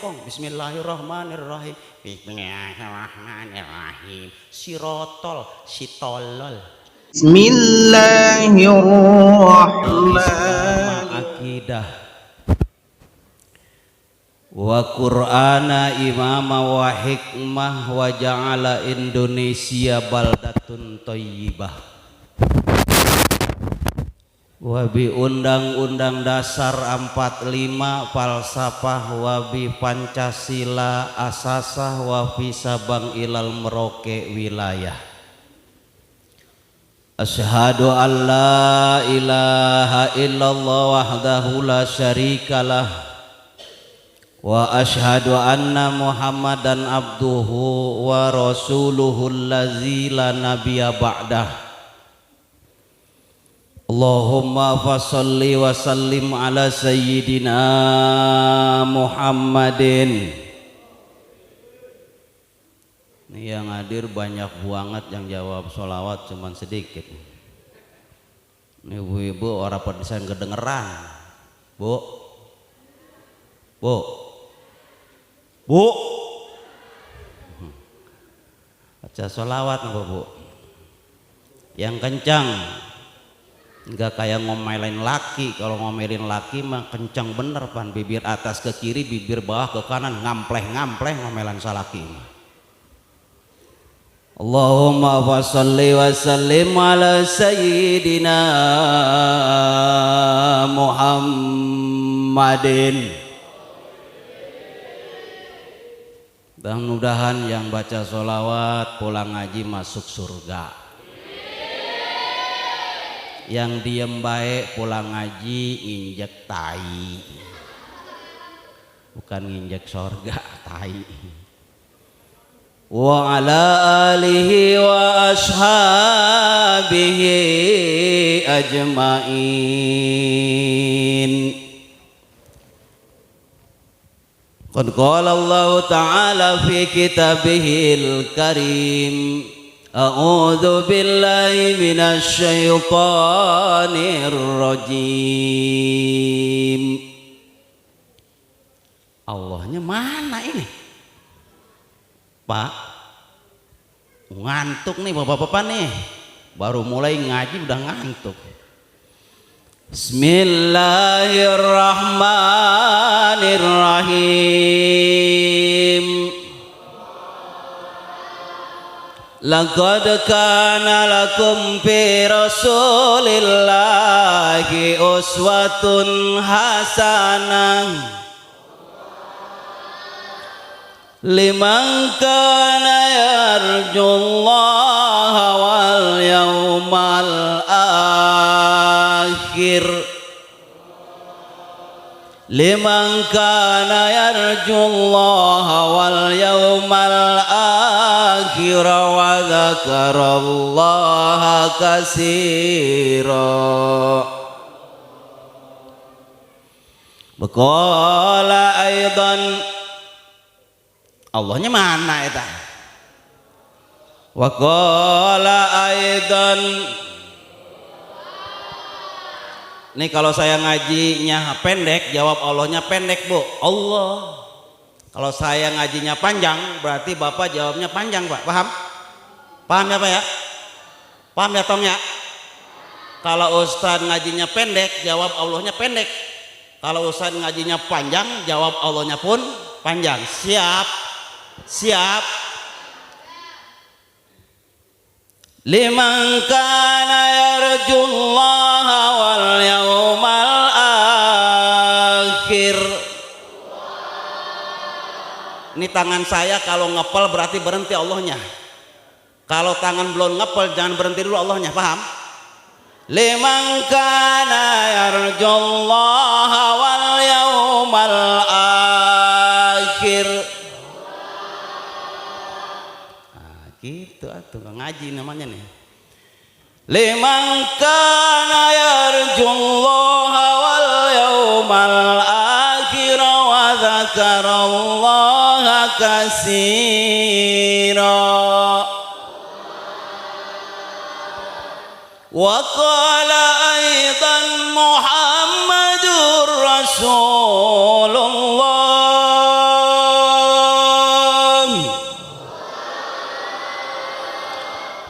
Bismillahirrahmanirrahim. Bismillahirrahmanirrahim. Sirotol, sitolol. Bismillahirrahmanirrahim. Akidah. Wa Qur'ana imama wa hikmah wa ja'ala Indonesia baldatun thayyibah. Wa bi Undang-Undang Dasar 45 falsafah wa bi Pancasila asasah wa fi Sabang ilal Merauke wilayah. Asyhadu an la ilaha illallah wahdahu la syarikalah wa asyhadu anna Muhammadan abduhu wa rasuluhu allazi la nabiyya ba'dah. Allahumma fasholli wa sallim ala sayyidina Muhammadin. Ini yang hadir banyak banget, yang jawab sholawat cuman sedikit. Ini ibu-ibu orang pedesan kedengeran. Bu baca sholawat apa bu? Yang kencang, enggak kayak ngomelin laki. Kalau ngomelin laki mah kencang bener pan, bibir atas ke kiri, bibir bawah ke kanan, ngampleh ngomelan salaki. Allahumma sholli wa sallim ala sayyidina Muhammadin. Mudah-mudahan yang baca sholawat pulang ngaji masuk surga. Yang diem baik pulang ngaji injek tai, bukan nginjek surga, tai. Wa ala alihi wa ashabihi ajmain. Qad qala Allah ta'ala fi kitabihil karim. A'udzu billahi minasy syaithanir rajim. Allahnya mana ini? Pak, ngantuk nih bapak-bapak nih. Baru mulai ngaji udah ngantuk. Bismillahirrahmanirrahim. Laqad kana lakum fi rasulillahi uswatun hasanah liman kana yarjullaha wal yawmal akhir. Liman kana yarjullaha wal yawmal akhir wa dzakarallaha katsira. Qala aidan, Allahnya mana eta? Wa qala aidan. Nih kalau saya ngajinya pendek, jawab Allahnya pendek bu, Allah. Kalau saya ngajinya panjang, berarti bapak jawabnya panjang pak, paham? Paham ya pak ya? Paham ya Tom ya? Kalau ustadz ngajinya pendek, jawab Allahnya pendek. Kalau ustadz ngajinya panjang, jawab Allahnya pun panjang. Siap? Siap? Liman kana yarjullaha wal yawmal akhir. Ini tangan saya kalau ngepel berarti berhenti Allahnya. Kalau tangan belum ngepel jangan berhenti dulu Allahnya, paham? Liman kana yarjullaha wal yawmal akhir. Gitu atuh ngaji namanya nih. Liman kana yarjullaha wal yawmal akhir wa dzakarallaha katsira. Wa qala aidan Muhammadur Rasulullah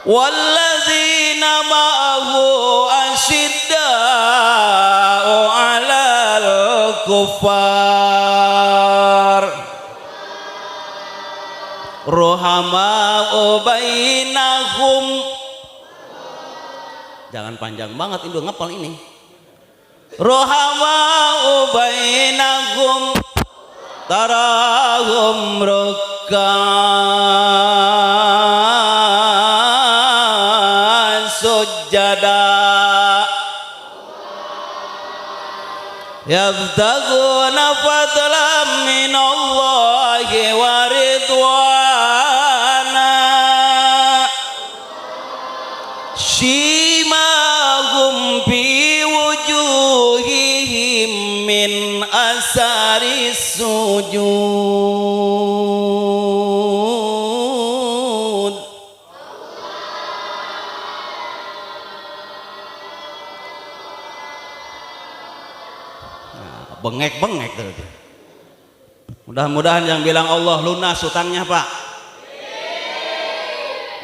walladzina ma'ahu asyidda'u 'alal kuffar ruhama'u bainahum. Jangan panjang banget, Indo ngapal ini. Ruhama'u bainahum tarahum ruk'an sujada yabtaguna fadlan minallahi wa ridwana simahum bi wujuhihim min asari sujud. Nah, bengek-bengek tuh. Mudah-mudahan yang bilang Allah lunas utangnya, Pak.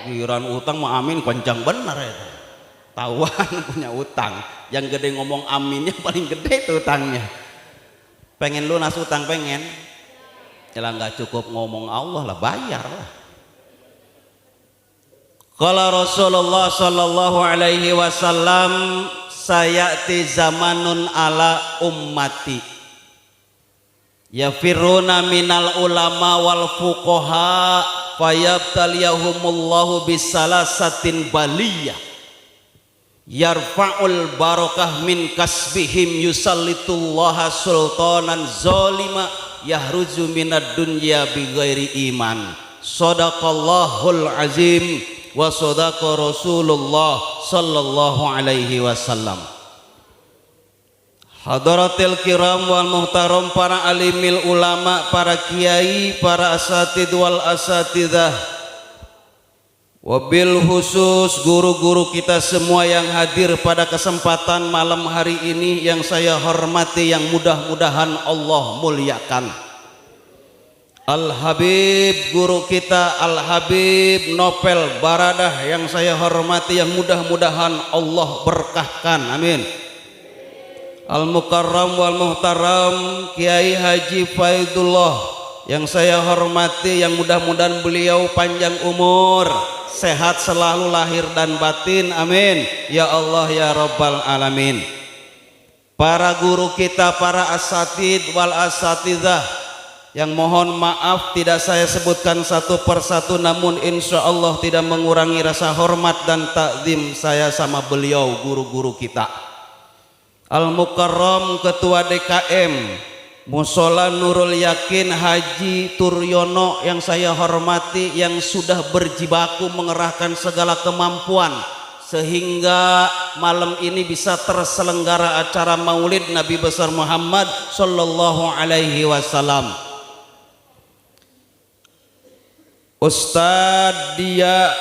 Giliran utang mah amin kencang bener ya. Tahuan punya utang, yang gede ngomong aminnya paling gede tuh utangnya. Pengen lunas utang pengen, jelas nggak cukup ngomong Allah lah, bayar lah. Kalau Rasulullah Shallallahu Alaihi Wasallam sayati zamanun ala ummati yafiruna minal ulama wal fuqaha fayabtaliyahumullahu bisalasatin baliyah yarfa'ul barakah min kasbihim yusallitullaha sultanan zolima yahruzu minad dunya bighairi iman. Sadaqallahul azim wa sadaqa Rasulullah sallallahu alaihi wasallam. Hadaratil kiram wal muhtaram, para alimil ulama, para kiai, para asatid wal asatidah, wabil khusus guru-guru kita semua yang hadir pada kesempatan malam hari ini yang saya hormati, yang mudah-mudahan Allah muliakan. Al-Habib guru kita Al-Habib Nopel Baradah yang saya hormati, yang mudah-mudahan Allah berkahkan, amin. Al-Mukarram wal Muhtaram Kiai Haji Faidullah yang saya hormati, yang mudah-mudahan beliau panjang umur, sehat selalu lahir dan batin, amin ya Allah ya Rabbal alamin. Para guru kita, para asatid wal asatidah, yang mohon maaf tidak saya sebutkan satu persatu, namun insya Allah tidak mengurangi rasa hormat dan takzim saya sama beliau guru-guru kita. Al-Mukarram Ketua DKM Musola Nurul Yakin Haji Turyono yang saya hormati, yang sudah berjibaku mengerahkan segala kemampuan sehingga malam ini bisa terselenggara acara Maulid Nabi besar Muhammad sallallahu alaihi wasallam. Ustadz dia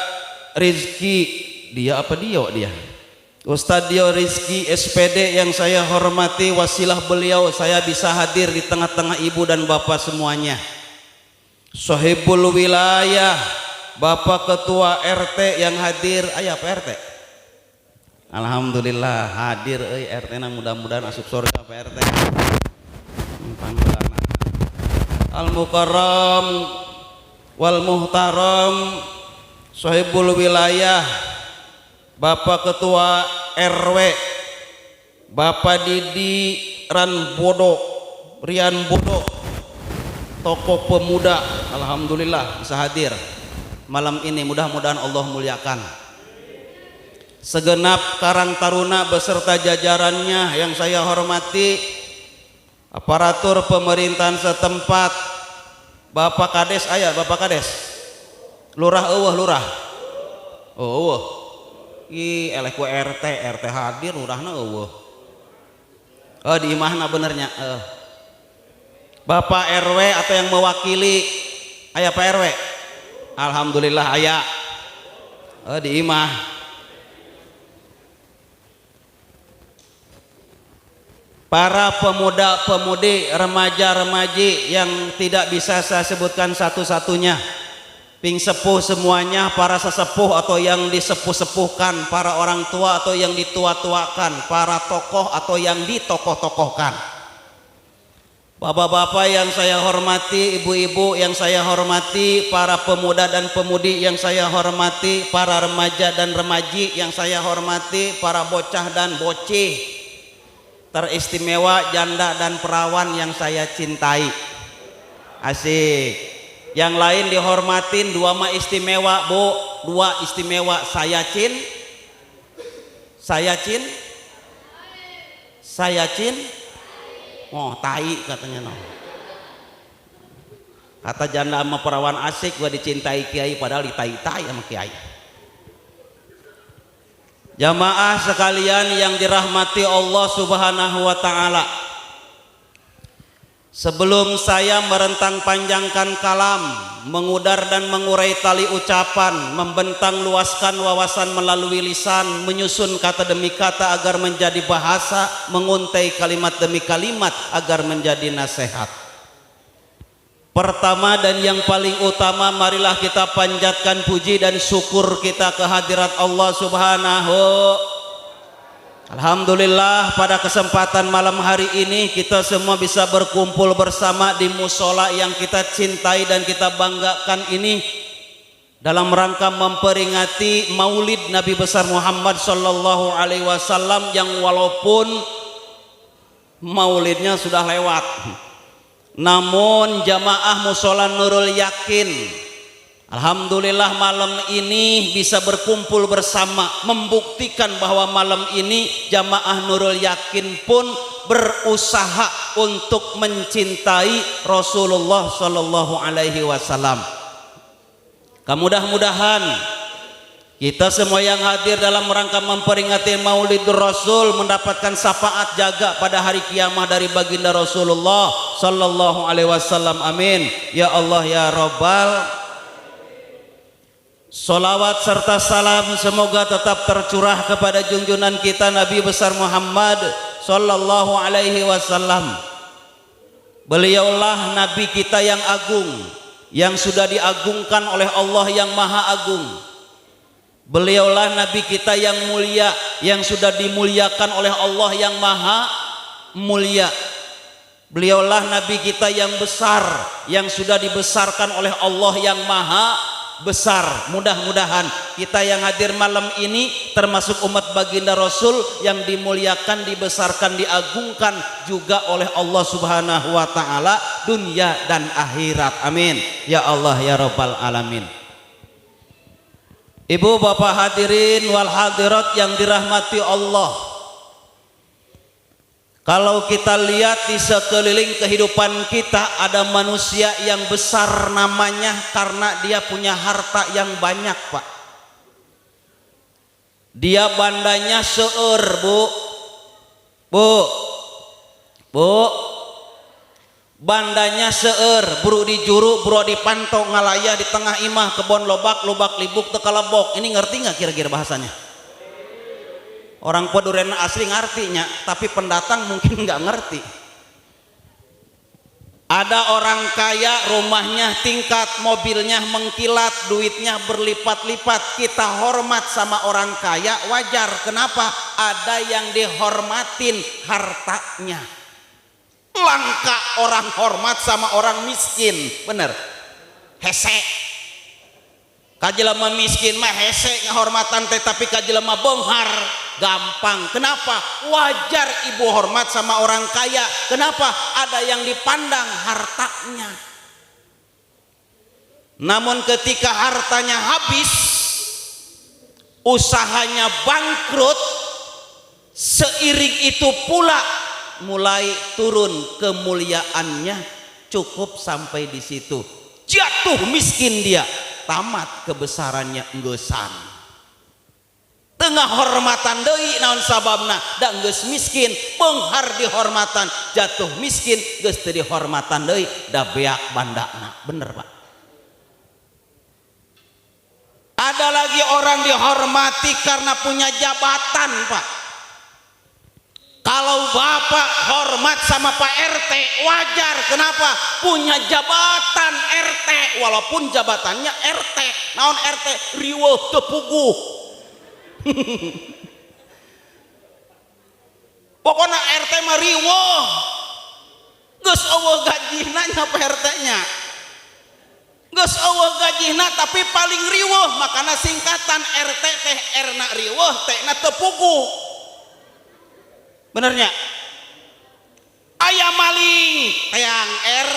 Rizki, dia apa dia? Ustadz Dio Rizki SPD yang saya hormati, wasilah beliau saya bisa hadir di tengah-tengah ibu dan bapak semuanya. Sohibul wilayah, bapak ketua RT yang hadir, ayah Pak RT. Alhamdulillah hadir, RT na mudah-mudahan asup surga Pak RT. Al-Mukarram wal Muhtaram, Sohibul wilayah, Bapak Ketua RW, Bapak Didi Rian Bodo, tokoh pemuda, alhamdulillah bisa hadir malam ini, mudah-mudahan Allah muliakan. Segenap Karang Taruna beserta jajarannya yang saya hormati, aparatur pemerintahan setempat, Bapak Kades, ayah Bapak Kades, lurah lurah, i eleku RT hadir urahna di imahna benernya Bapak RW atau yang mewakili ayah Pak RW, alhamdulillah ayah di imah. Para pemuda-pemudi, remaja-remaji yang tidak bisa saya sebutkan satu-satunya, ping sepuh semuanya, para sesepuh atau yang disepuh-sepuhkan, para orang tua atau yang ditua-tuakan, para tokoh atau yang ditokoh-tokohkan, bapak-bapak yang saya hormati, ibu-ibu yang saya hormati, para pemuda dan pemudi yang saya hormati, para remaja dan remaji yang saya hormati, para bocah dan bocih teristimewa, janda dan perawan yang saya cintai. Asik. Yang lain dihormatin, dua mah istimewa bu, dua istimewa, saya cin, oh tai katanya no. Kata janda sama perawan asik, gua dicintai kiai padahal ditai-tai sama kiai. Jamaah sekalian yang dirahmati Allah Subhanahu wa taala, sebelum saya merentang panjangkan kalam, mengudar dan mengurai tali ucapan, membentang luaskan wawasan melalui lisan, menyusun kata demi kata agar menjadi bahasa, menguntai kalimat demi kalimat agar menjadi nasihat. Pertama dan yang paling utama, marilah kita panjatkan puji dan syukur kita kehadirat Allah Subhanahu. Alhamdulillah, pada kesempatan malam hari ini kita semua bisa berkumpul bersama di musola yang kita cintai dan kita banggakan ini dalam rangka memperingati Maulid Nabi besar Muhammad sallallahu alaihi wasallam, yang walaupun maulidnya sudah lewat, namun jamaah musola Nurul Yakin alhamdulillah malam ini bisa berkumpul bersama, membuktikan bahwa malam ini jamaah Nurul Yakin pun berusaha untuk mencintai Rasulullah Sallallahu Alaihi Wasallam. Mudah-mudahan kita semua yang hadir dalam rangka memperingati Maulidur Rasul mendapatkan syafaat jaga pada hari kiamat dari baginda Rasulullah Sallallahu Alaihi Wasallam. Amin ya Allah ya Rabbal. Salawat serta salam semoga tetap tercurah kepada junjungan kita Nabi besar Muhammad sallallahu alaihi wasallam. Beliaulah Nabi kita yang agung, yang sudah diagungkan oleh Allah yang maha agung. Beliaulah Nabi kita yang mulia, yang sudah dimuliakan oleh Allah yang maha mulia. Beliaulah Nabi kita yang besar, yang sudah dibesarkan oleh Allah yang maha besar. Mudah-mudahan kita yang hadir malam ini termasuk umat baginda Rasul yang dimuliakan, dibesarkan, diagungkan juga oleh Allah Subhanahu wa taala dunia dan akhirat. Amin ya Allah ya Rabbal alamin. Ibu bapak hadirin wal hadirat yang dirahmati Allah, kalau kita lihat di sekeliling kehidupan kita ada manusia yang besar namanya karena dia punya harta yang banyak, Pak. Dia bandanya seueur, Bu, bandanya seueur, buru di juru, buru di pantau, ngalayah di tengah imah, kebon lobak, lubak libuk, tekalabok. Ini ngerti nggak kira-kira bahasanya? Orang Paduren asli ngartinya, tapi pendatang mungkin nggak ngerti. Ada orang kaya, rumahnya tingkat, mobilnya mengkilat, duitnya berlipat-lipat. Kita hormat sama orang kaya, wajar. Kenapa? Ada yang dihormatin hartanya. Langka orang hormat sama orang miskin, bener? Hese. Kajelema miskin mah hese ngahormatan teh, tapi kajelema beunghar gampang. Kenapa? Wajar ibu hormat sama orang kaya. Kenapa? Ada yang dipandang hartanya. Namun ketika hartanya habis, usahanya bangkrut, seiring itu pula mulai turun kemuliaannya. Cukup sampai di situ, jatuh miskin dia, tamat kebesarannya enggesan. Tengah hormatan deui naon sababna da geus miskin, beunghar dihormatan, jatuh miskin geus teu dihormatan deui da beak bandana. Bener, Pak. Ada lagi orang dihormati karena punya jabatan, Pak. Kalau Bapak hormat sama Pak RT, wajar. Kenapa? Punya jabatan RT, walaupun jabatannya RT. Naon RT? Riweuh teu puguh. Pokoknya RT mah riweuh. Geus eueuh gajihna nya RT-nya. Geus eueuh gajihna tapi paling riweuh, makana singkatan RT teh R-na riweuh, T-na teu puguh. Benernya? Aya maling teang R,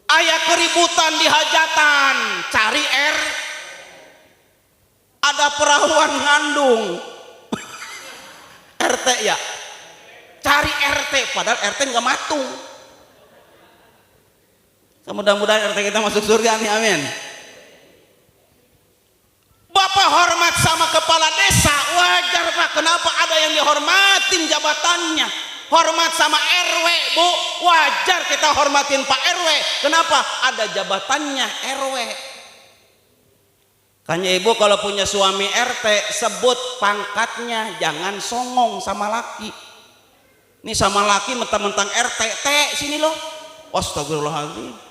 aya keributan di hajatan cari R, ada perahuan ngandung RT ya cari RT, padahal RT nggak matung. Mudah-mudahan RT kita masuk surga nih, amin. Bapak hormat sama kepala desa, wajar Pak. Kenapa ada yang dihormatin jabatannya? Hormat sama RW, Bu, wajar kita hormatin Pak RW. Kenapa? Ada jabatannya RW. Kanya ibu kalau punya suami RT, sebut pangkatnya, jangan songong sama laki. Ini sama laki mentang-mentang RT, sini loh. Astagfirullahaladzim.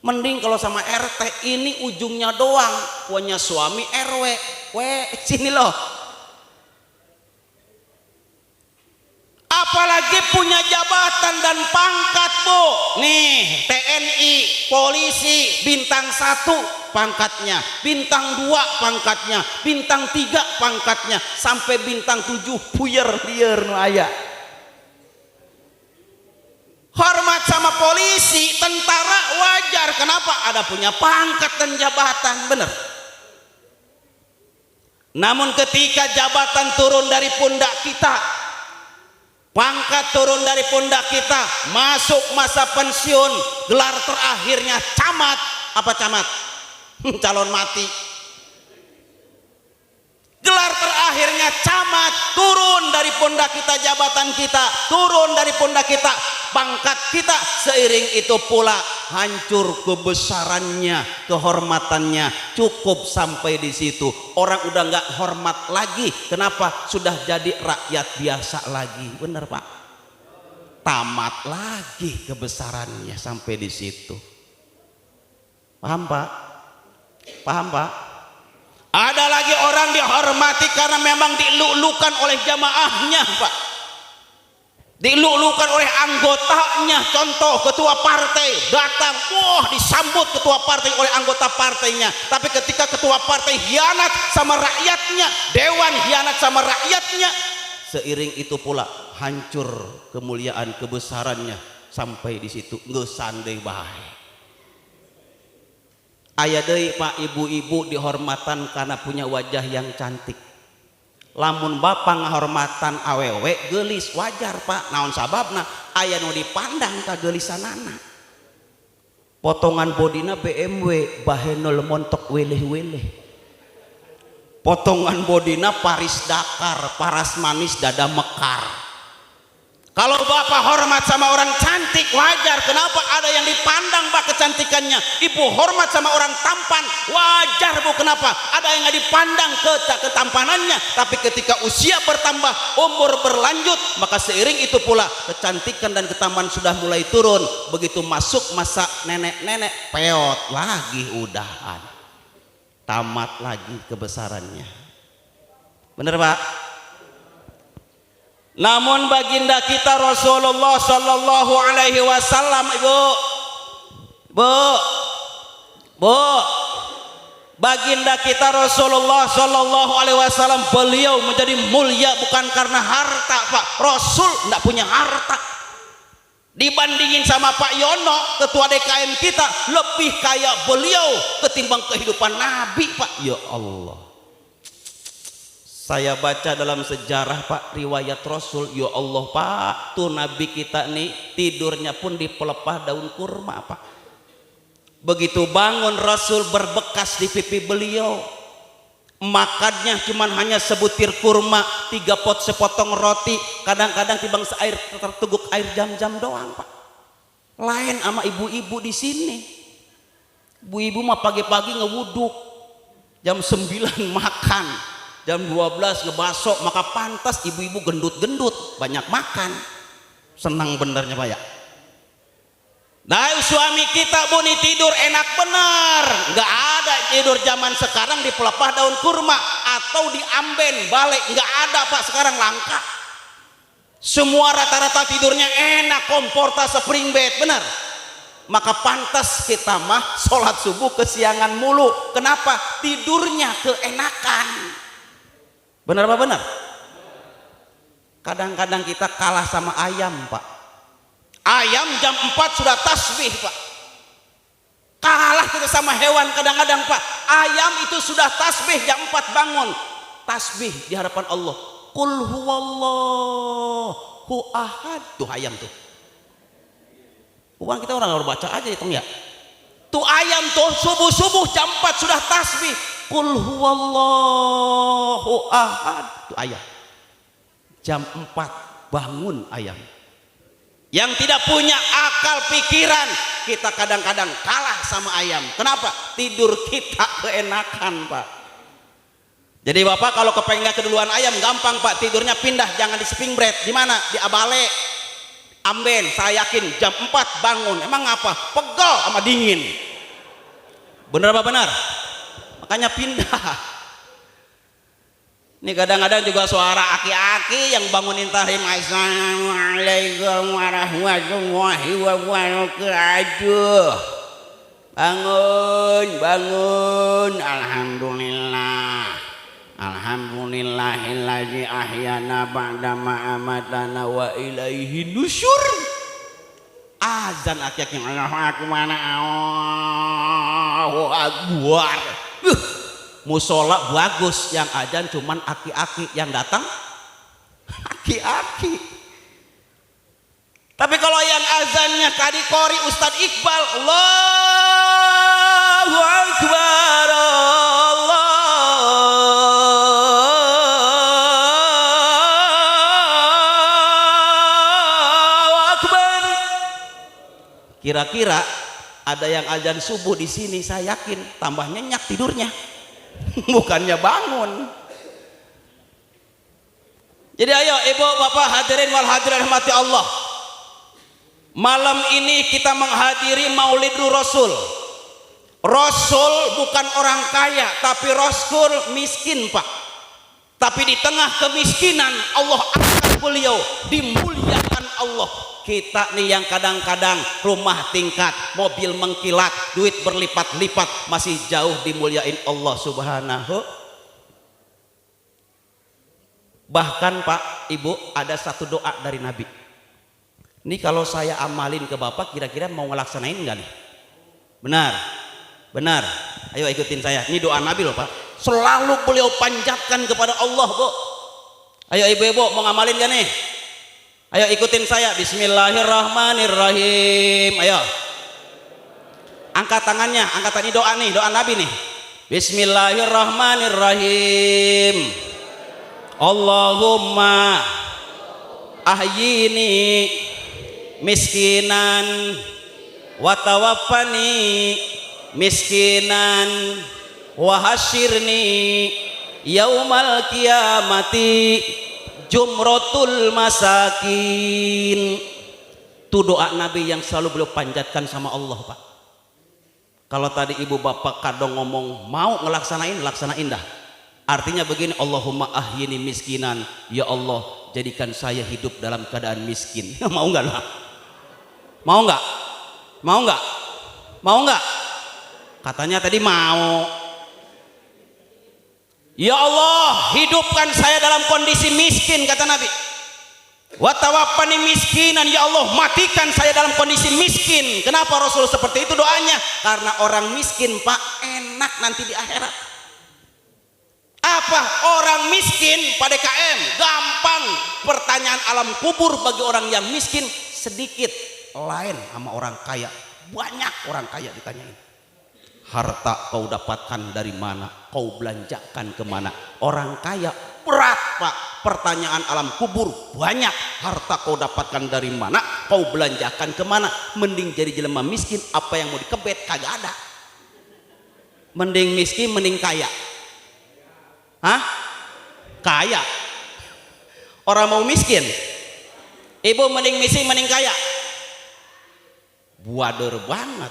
Mending kalau sama RT ini ujungnya doang, punya suami RW, sini loh. Apalagi punya jabatan dan pangkat, Bu. Nih, TNI, polisi, bintang 1 pangkatnya, bintang 2 pangkatnya, bintang 3 pangkatnya, sampai bintang 7 puyer lieur nu aya. Hormat sama polisi, tentara wajar. Kenapa? Ada punya pangkat dan jabatan, bener. Namun ketika jabatan turun dari pundak kita, pangkat turun dari pundak kita, masuk masa pensiun, gelar terakhirnya camat. Apa camat? Calon mati. Gelar terakhirnya camat, turun dari pundak kita jabatan kita, turun dari pundak kita pangkat kita, seiring itu pula hancur kebesarannya, kehormatannya, cukup sampai di situ. Orang udah nggak hormat lagi. Kenapa? Sudah jadi rakyat biasa lagi. Bener Pak? Tamat lagi kebesarannya sampai di situ. Paham Pak? Paham Pak? Ada lagi orang dihormati karena memang dilulukan oleh jamaahnya Pak, dilulukan oleh anggotanya. Contoh, ketua partai datang, wah disambut ketua partai oleh anggota partainya. Tapi ketika ketua partai hianat sama rakyatnya, dewan hianat sama rakyatnya, seiring itu pula hancur kemuliaan kebesarannya sampai di situ. Geus sandai bae. Aya deui Pak, ibu-ibu dihormatan karena punya wajah yang cantik. Lamun bapak ngahormatan awewe geulis, wajar Pak. Naon sababna? Aya nu dipandang kageulisanana. Potongan bodina BMW bahenol montok weleh-weleh. Potongan bodina Paris Dakar, paras manis dada mekar. Kalau bapak hormat sama orang cantik, wajar. Kenapa? Ada yang dipandang Pak kecantikannya. Ibu hormat sama orang tampan, wajar Bu. Kenapa? Ada yang nggak dipandang ketampanannya. Tapi ketika usia bertambah, umur berlanjut, maka seiring itu pula kecantikan dan ketampanan sudah mulai turun. Begitu masuk masa nenek-nenek, peot lagi udahan, tamat lagi kebesarannya. Bener Pak? Namun baginda kita Rasulullah Sallallahu Alaihi Wasallam, Bu, baginda kita Rasulullah Sallallahu Alaihi Wasallam, beliau menjadi mulia bukan karena harta Pak. Rasul tidak punya harta. Dibandingin sama Pak Yono, ketua DKM kita, lebih kaya beliau ketimbang kehidupan Nabi Pak. Ya Allah. Saya baca dalam sejarah Pak, riwayat Rasul, ya Allah Pak, tuh Nabi kita nih tidurnya pun di pelepah daun kurma Pak. Begitu bangun Rasul berbekas di pipi beliau. Makannya cuman hanya sebutir kurma, 3 pot sepotong roti, kadang-kadang tibang seair terteguk air jam-jam doang Pak. Lain sama ibu-ibu di sini. Ibu-ibu mah pagi-pagi ngewuduk, jam 9 makan, jam 12 ngebasok. Maka pantas ibu-ibu gendut-gendut, banyak makan. Senang benernya Pak ya. Nah suami kita Bu nih tidur enak bener, nggak ada tidur zaman sekarang di pelepah daun kurma atau di amben balik, nggak ada Pak, sekarang langka. Semua rata-rata tidurnya enak, komporta spring bed, benar. Maka pantas kita mah sholat subuh kesiangan mulu. Kenapa? Tidurnya keenakan. Benar apa benar? Kadang-kadang kita kalah sama ayam Pak. Ayam jam 4 sudah tasbih Pak. Kalah kita sama hewan kadang-kadang Pak. Ayam itu sudah tasbih jam 4 bangun. Tasbih di hadapan Allah. Qul huwallahu ahad. Tuh ayam tuh. Bukan kita orang harus baca aja hitung ya. Tuh ayam tuh subuh-subuh jam 4 sudah tasbih. Qul huwallahu ahad. Tuh ayam. Jam 4 bangun ayam. Yang tidak punya akal pikiran, kita kadang-kadang kalah sama ayam. Kenapa? Tidur kita keenakan Pak. Jadi Bapak kalau kepengen keduluan ayam gampang Pak, tidurnya pindah, jangan di spring bed. Di mana? Di abale, amben. Saya yakin jam 4 bangun. Emang apa? Pegel sama dingin. Bener apa benar? Makanya pindah. Ini kadang-kadang juga suara aki-aki yang bangunin tahrim. Assalamualaikum warahmatullahi wabarakatuh. Bangun, bangun. Alhamdulillah. Alhamdulillahilladzi ahyana ba'dama amatana wa ilaihi nusyur. Azan aki-aki. Allahu akbar. Allahu akbar. Musola bagus, yang ajan cuman aki-aki, yang datang aki-aki. Tapi kalau yang azannya kadikori Ustadz Iqbal, Allahu Akbar, Allahu Akbar. Kira-kira ada yang azan subuh di sini, saya yakin tambah nyenyak tidurnya. Bukannya bangun. Jadi ayo ibu bapak hadirin wal hadirin rahmati Allah, malam ini kita menghadiri Maulidul Rasul. Rasul bukan orang kaya, tapi Rasul miskin Pak. Tapi di tengah kemiskinan Allah angkat beliau, dimuliakan Allah. Kita nih yang kadang-kadang rumah tingkat, mobil mengkilat, duit berlipat-lipat, masih jauh dimuliain Allah subhanahu. Bahkan Pak Ibu ada satu doa dari Nabi. Ini kalau saya amalin ke Bapak, kira-kira mau ngelaksanain nggak nih? Benar? Benar? Ayo ikutin saya. Ini doa Nabi loh Pak. Selalu beliau panjatkan kepada Allah Bu. Ayo ibu-ibu mau ngamalin gak nih? Ayo ikutin saya. Bismillahirrahmanirrahim. Ayo angkat tangannya, angkat tadi doa nih, doa Nabi nih. Bismillahirrahmanirrahim. Allahumma ahyini miskinan wa tawaffani miskinan wa hasyirni yaumal qiyamati jumratul masakin. Itu doa Nabi yang selalu beliau panjatkan sama Allah Pak. Kalau tadi ibu bapak kadang ngomong mau ngelaksanain, laksanain dah. Artinya begini, Allahumma ahyini miskinan, ya Allah jadikan saya hidup dalam keadaan miskin. Mau nggak lah? Mau nggak? Mau nggak? Mau nggak? Katanya tadi mau. Ya Allah hidupkan saya dalam kondisi miskin, kata Nabi. Wa tawaffani miskinan, ya Allah matikan saya dalam kondisi miskin. Kenapa Rasul seperti itu doanya? Karena orang miskin Pak enak nanti di akhirat. Apa? Orang miskin pada KM gampang. Pertanyaan alam kubur bagi orang yang miskin sedikit. Lain sama orang kaya, banyak orang kaya ditanyain. Harta kau dapatkan dari mana? Kau belanjakan kemana? Orang kaya berat Pak. Pertanyaan alam kubur banyak. Harta kau dapatkan dari mana? Kau belanjakan kemana? Mending jadi jelema miskin, apa yang mau dikebet kagak ada. Mending miskin, mending kaya. Hah? Kaya. Orang mau miskin. Ibu mending miskin, mending kaya. buader banget.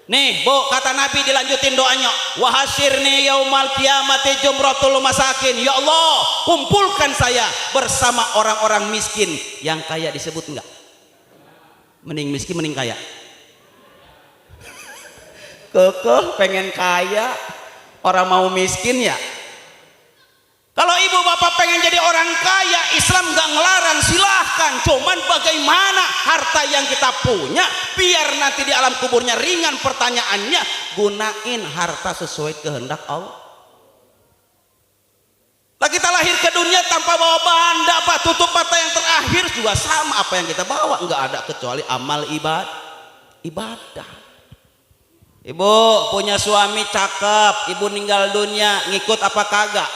Nih Bu, kata Nabi dilanjutin doanya, wahasirni yaumal qiyamati jumratul masakin. Ya Allah, kumpulkan saya bersama orang-orang miskin. Yang kaya disebut enggak? Mending miskin mending kaya? Kekeh pengen kaya, orang mau miskin ya. Kalau ibu bapak pengen jadi orang kaya, Islam gak ngelarang, silahkan. Cuman bagaimana harta yang kita punya biar nanti di alam kuburnya ringan pertanyaannya. Gunain harta sesuai kehendak Allah. Lah kita lahir ke dunia tanpa bawa banda Pak, tutup mata yang terakhir juga sama apa yang kita bawa, nggak ada kecuali amal ibadah. Ibu punya suami cakep, ibu meninggal dunia, ngikut apa kagak?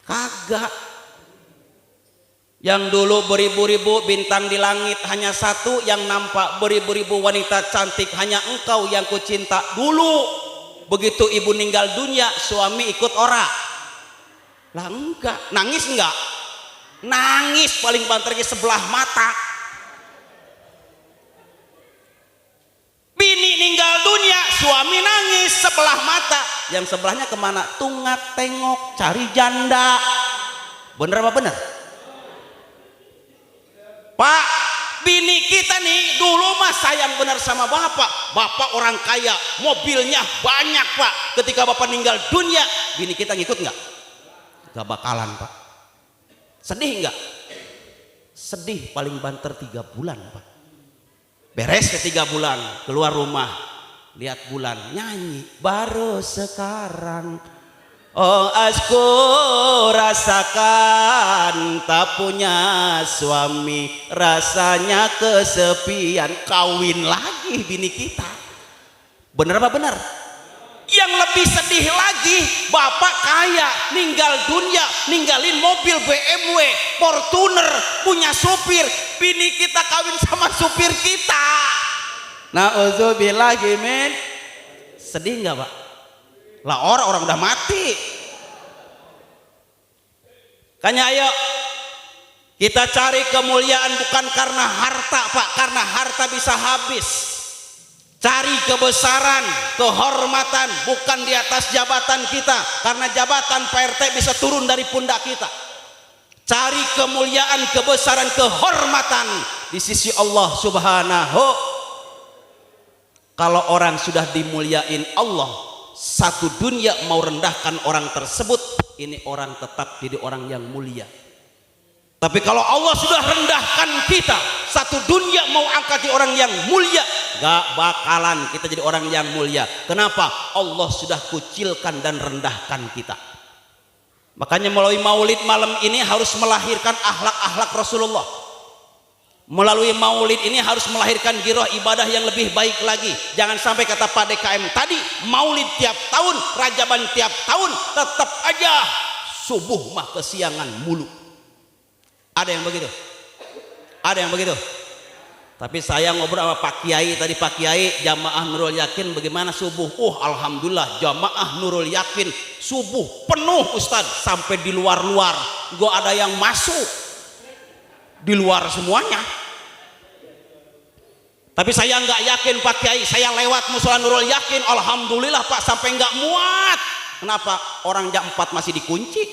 Kagak. Yang dulu beribu-ribu bintang di langit hanya satu yang nampak, beribu-ribu wanita cantik hanya engkau yang kucinta. Dulu begitu ibu meninggal dunia, suami ikut ora? Lah enggak. Nangis enggak? Nangis paling banter ke sebelah mata. Bini meninggal dunia, suami nangis sebelah mata. Yang sebelahnya kemana? Tungat tengok cari janda. Bener apa bener? Pak, bini kita nih dulu mah sayang bener sama bapak. Bapak orang kaya, mobilnya banyak Pak. Ketika bapak meninggal dunia, bini kita ngikut nggak? Gak bakalan Pak. Sedih nggak? Sedih paling banter 3 bulan Pak. Beres ke 3 bulan, keluar rumah, lihat bulan, nyanyi baru sekarang. Oh asku rasakan tak punya suami, rasanya kesepian. Kawin lagi bini kita. Bener apa bener? Yang lebih sedih lagi, bapak kaya ninggal dunia, ninggalin mobil BMW, Fortuner, punya supir. Bini kita kawin sama supir kita. Nauzubillahi min. Sedih nggak Pak? Lah orang udah mati. Kayaknya ayo kita cari kemuliaan bukan karena harta Pak, karena harta bisa habis. Cari kebesaran, kehormatan bukan di atas jabatan kita, karena jabatan Pak RT bisa turun dari pundak kita. Cari kemuliaan, kebesaran, kehormatan di sisi Allah Subhanahu. Kalau orang sudah dimuliain Allah, satu dunia mau rendahkan orang tersebut, ini orang tetap jadi orang yang mulia. Tapi kalau Allah sudah rendahkan kita, satu dunia mau angkat di orang yang mulia, gak bakalan kita jadi orang yang mulia. Kenapa? Allah sudah kucilkan dan rendahkan kita. Makanya melalui maulid malam ini harus melahirkan akhlak-akhlak Rasulullah. Melalui maulid ini harus melahirkan giroh ibadah yang lebih baik lagi. Jangan sampai kata Pak DKM tadi, maulid tiap tahun, rajaban tiap tahun, tetap aja subuh mah kesiangan mulu. Ada yang begitu? Ada yang begitu? Tapi saya ngobrol sama Pak Kiai tadi, Pak Kiai jamaah Nurul Yakin bagaimana subuh? Alhamdulillah jamaah Nurul Yakin subuh penuh Ustadz, sampai di luar-luar gak ada yang masuk, di luar semuanya. Tapi saya nggak yakin Pak Kiai, saya lewat musola Nurul Yakin, alhamdulillah Pak, sampai nggak muat. Kenapa? Orang jam 4 masih dikunci.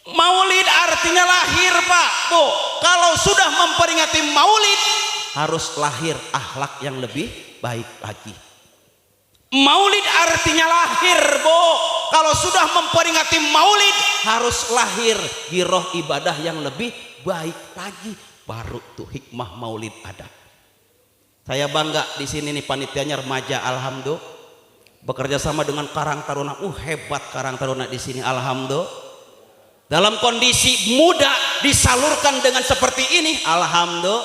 Maulid artinya lahir Pak, Bu. Kalau sudah memperingati maulid harus lahir akhlak yang lebih baik lagi. Maulid artinya lahir, Bu. Kalau sudah memperingati maulid harus lahir giroh ibadah yang lebih baik lagi. Baru tuh hikmah maulid ada. Saya bangga di sini nih, panitianya remaja, alhamdulillah. Bekerja sama dengan Karang Taruna. Hebat Karang Taruna di sini, alhamdulillah. Dalam kondisi muda disalurkan dengan seperti ini, alhamdulillah.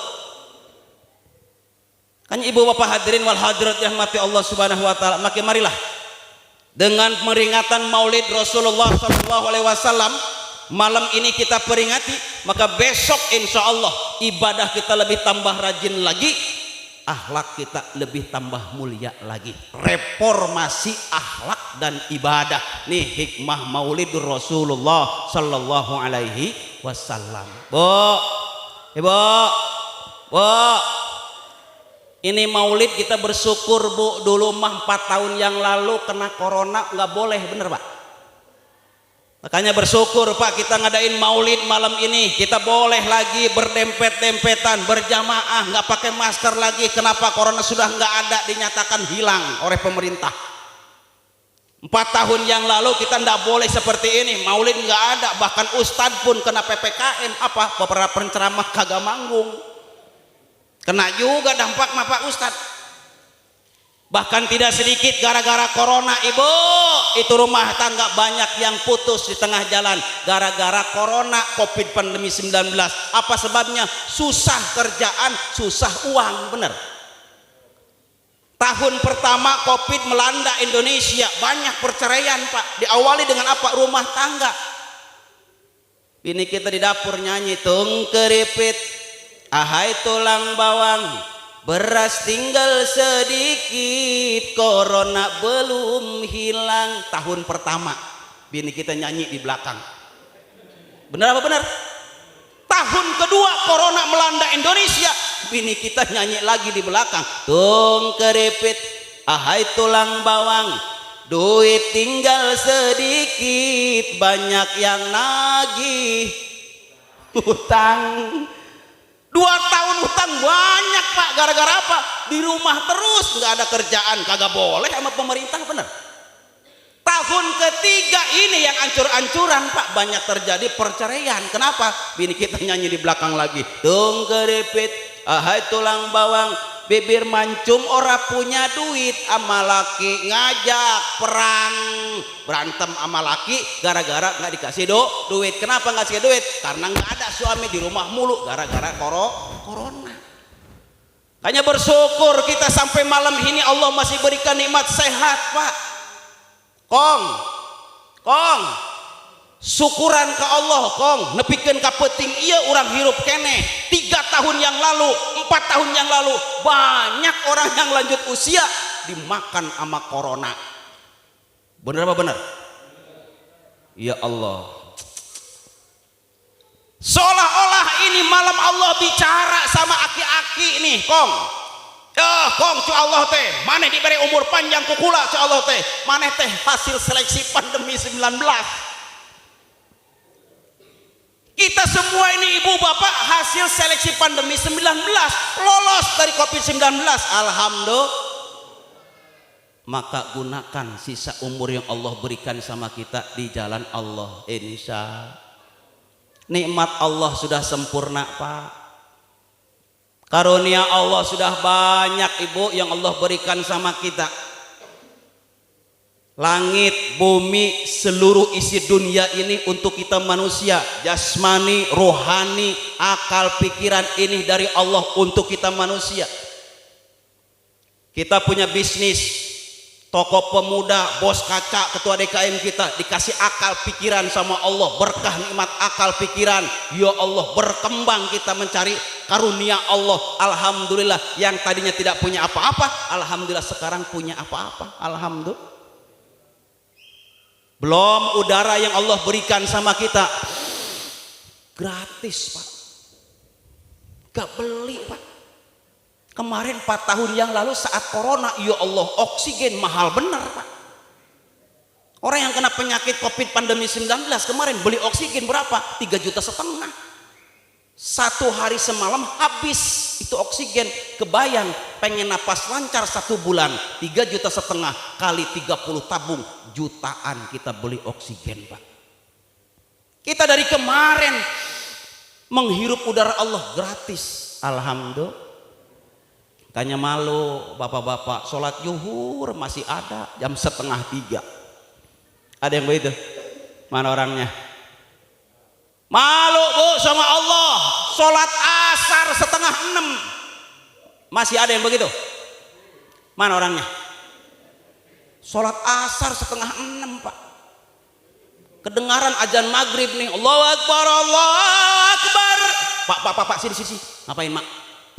Kan ibu bapak hadirin wal hadirat yang mati Allah Subhanahu wa taala, maka marilah dengan peringatan Maulid Rasulullah SAW malam ini kita peringati, maka besok insya Allah ibadah kita lebih tambah rajin lagi, akhlak kita lebih tambah mulia lagi. Reformasi akhlak dan ibadah. Nih hikmah Maulidur Rasulullah sallallahu alaihi wasallam. Bu, Ibu, Bu, ini Maulid kita bersyukur Bu. Dulu mah 4 tahun yang lalu kena corona nggak boleh, bener Pak? Makanya bersyukur Pak kita ngadain Maulid malam ini. Kita boleh lagi berdempet-dempetan, berjamaah, nggak pakai masker lagi. Kenapa? Corona sudah nggak ada, dinyatakan hilang oleh pemerintah. 4 tahun yang lalu kita nggak boleh seperti ini. Maulid nggak ada, bahkan ustadz pun kena PPKM. Apa? Beberapa penceramah kagak manggung. Kena juga dampak mah Pak Ustadz. Bahkan tidak sedikit gara-gara corona Ibu, itu rumah tangga banyak yang putus di tengah jalan gara-gara corona COVID pandemi 19. Apa sebabnya? Susah kerjaan, susah uang, bener. Tahun pertama COVID melanda Indonesia, banyak perceraian Pak. Diawali dengan apa? Rumah tangga. Bini kita di dapur nyanyi tung keripit, ahai tulang bawang, beras tinggal sedikit, corona belum hilang. Tahun pertama bini kita nyanyi di belakang. Benar apa benar? Tahun kedua corona melanda Indonesia, bini kita nyanyi lagi di belakang. Tung keripit, ahai tulang bawang, duit tinggal sedikit, banyak yang nagih hutang. 2 tahun hutang banyak Pak. Gara-gara apa? Di rumah terus, nggak ada kerjaan, kagak boleh sama pemerintah, bener. Tahun ketiga ini yang ancur-ancuran Pak, banyak terjadi perceraian. Kenapa? Bini kita nyanyi di belakang lagi. Tung keripit, ahai tulang bawang, bibir mancung ora punya duit, ama laki ngajak perang, berantem ama laki gara-gara nggak dikasih duit. Kenapa nggak kasih duit? Karena nggak ada suami, di rumah mulu gara-gara corona. Hanya bersyukur kita sampai malam ini Allah masih berikan nikmat sehat Pak. Kong syukuran ke Allah Kong, nepikeun ka peuting ieu urang hirup keneh. 3 tahun yang lalu, 4 tahun yang lalu banyak orang yang lanjut usia dimakan sama corona. Bener apa bener? Ya Allah, seolah-olah ini malam Allah bicara sama aki-aki nih Kong. Kong cu Allah teh, maneh diberi umur panjang kukula cu Allah teh, maneh teh hasil seleksi pandemi 19. Kita semua ini ibu bapak hasil seleksi pandemi 19, lolos dari COVID-19, alhamdulillah. Maka gunakan sisa umur yang Allah berikan sama kita di jalan Allah. Insya nikmat Allah sudah sempurna Pak. Karunia Allah sudah banyak ibu yang Allah berikan sama kita. Langit, bumi, seluruh isi dunia ini untuk kita manusia. Jasmani, rohani, akal, pikiran ini dari Allah untuk kita manusia. Kita punya bisnis, toko pemuda, bos kaca, ketua DKM kita dikasih akal pikiran sama Allah, berkah nikmat akal pikiran. Ya Allah, berkembang kita mencari karunia Allah. Alhamdulillah, yang tadinya tidak punya apa-apa, alhamdulillah sekarang punya apa-apa. Alhamdulillah. Belum udara yang Allah berikan sama kita gratis Pak, gak beli Pak. Kemarin 4 tahun yang lalu saat corona, ya Allah, oksigen mahal bener Pak. Orang yang kena penyakit COVID pandemi 19 kemarin beli oksigen berapa? 3,5 juta. 1 hari semalam habis itu oksigen. Kebayang pengen napas lancar 1 bulan, 3,5 juta kali 30 tabung, jutaan kita beli oksigen Pak. Kita dari kemarin menghirup udara Allah gratis, alhamdulillah. Tanya malu bapak-bapak, sholat zuhur masih ada jam 2:30. Ada yang begitu? Mana orangnya? Malu bu sama Allah, sholat asar 5:30 masih ada yang begitu? Mana orangnya? Sholat asar 5:30 Pak. Kedengaran azan maghrib nih, Allahu Akbar, Allahu Akbar. Pak sini. Ngapain mak?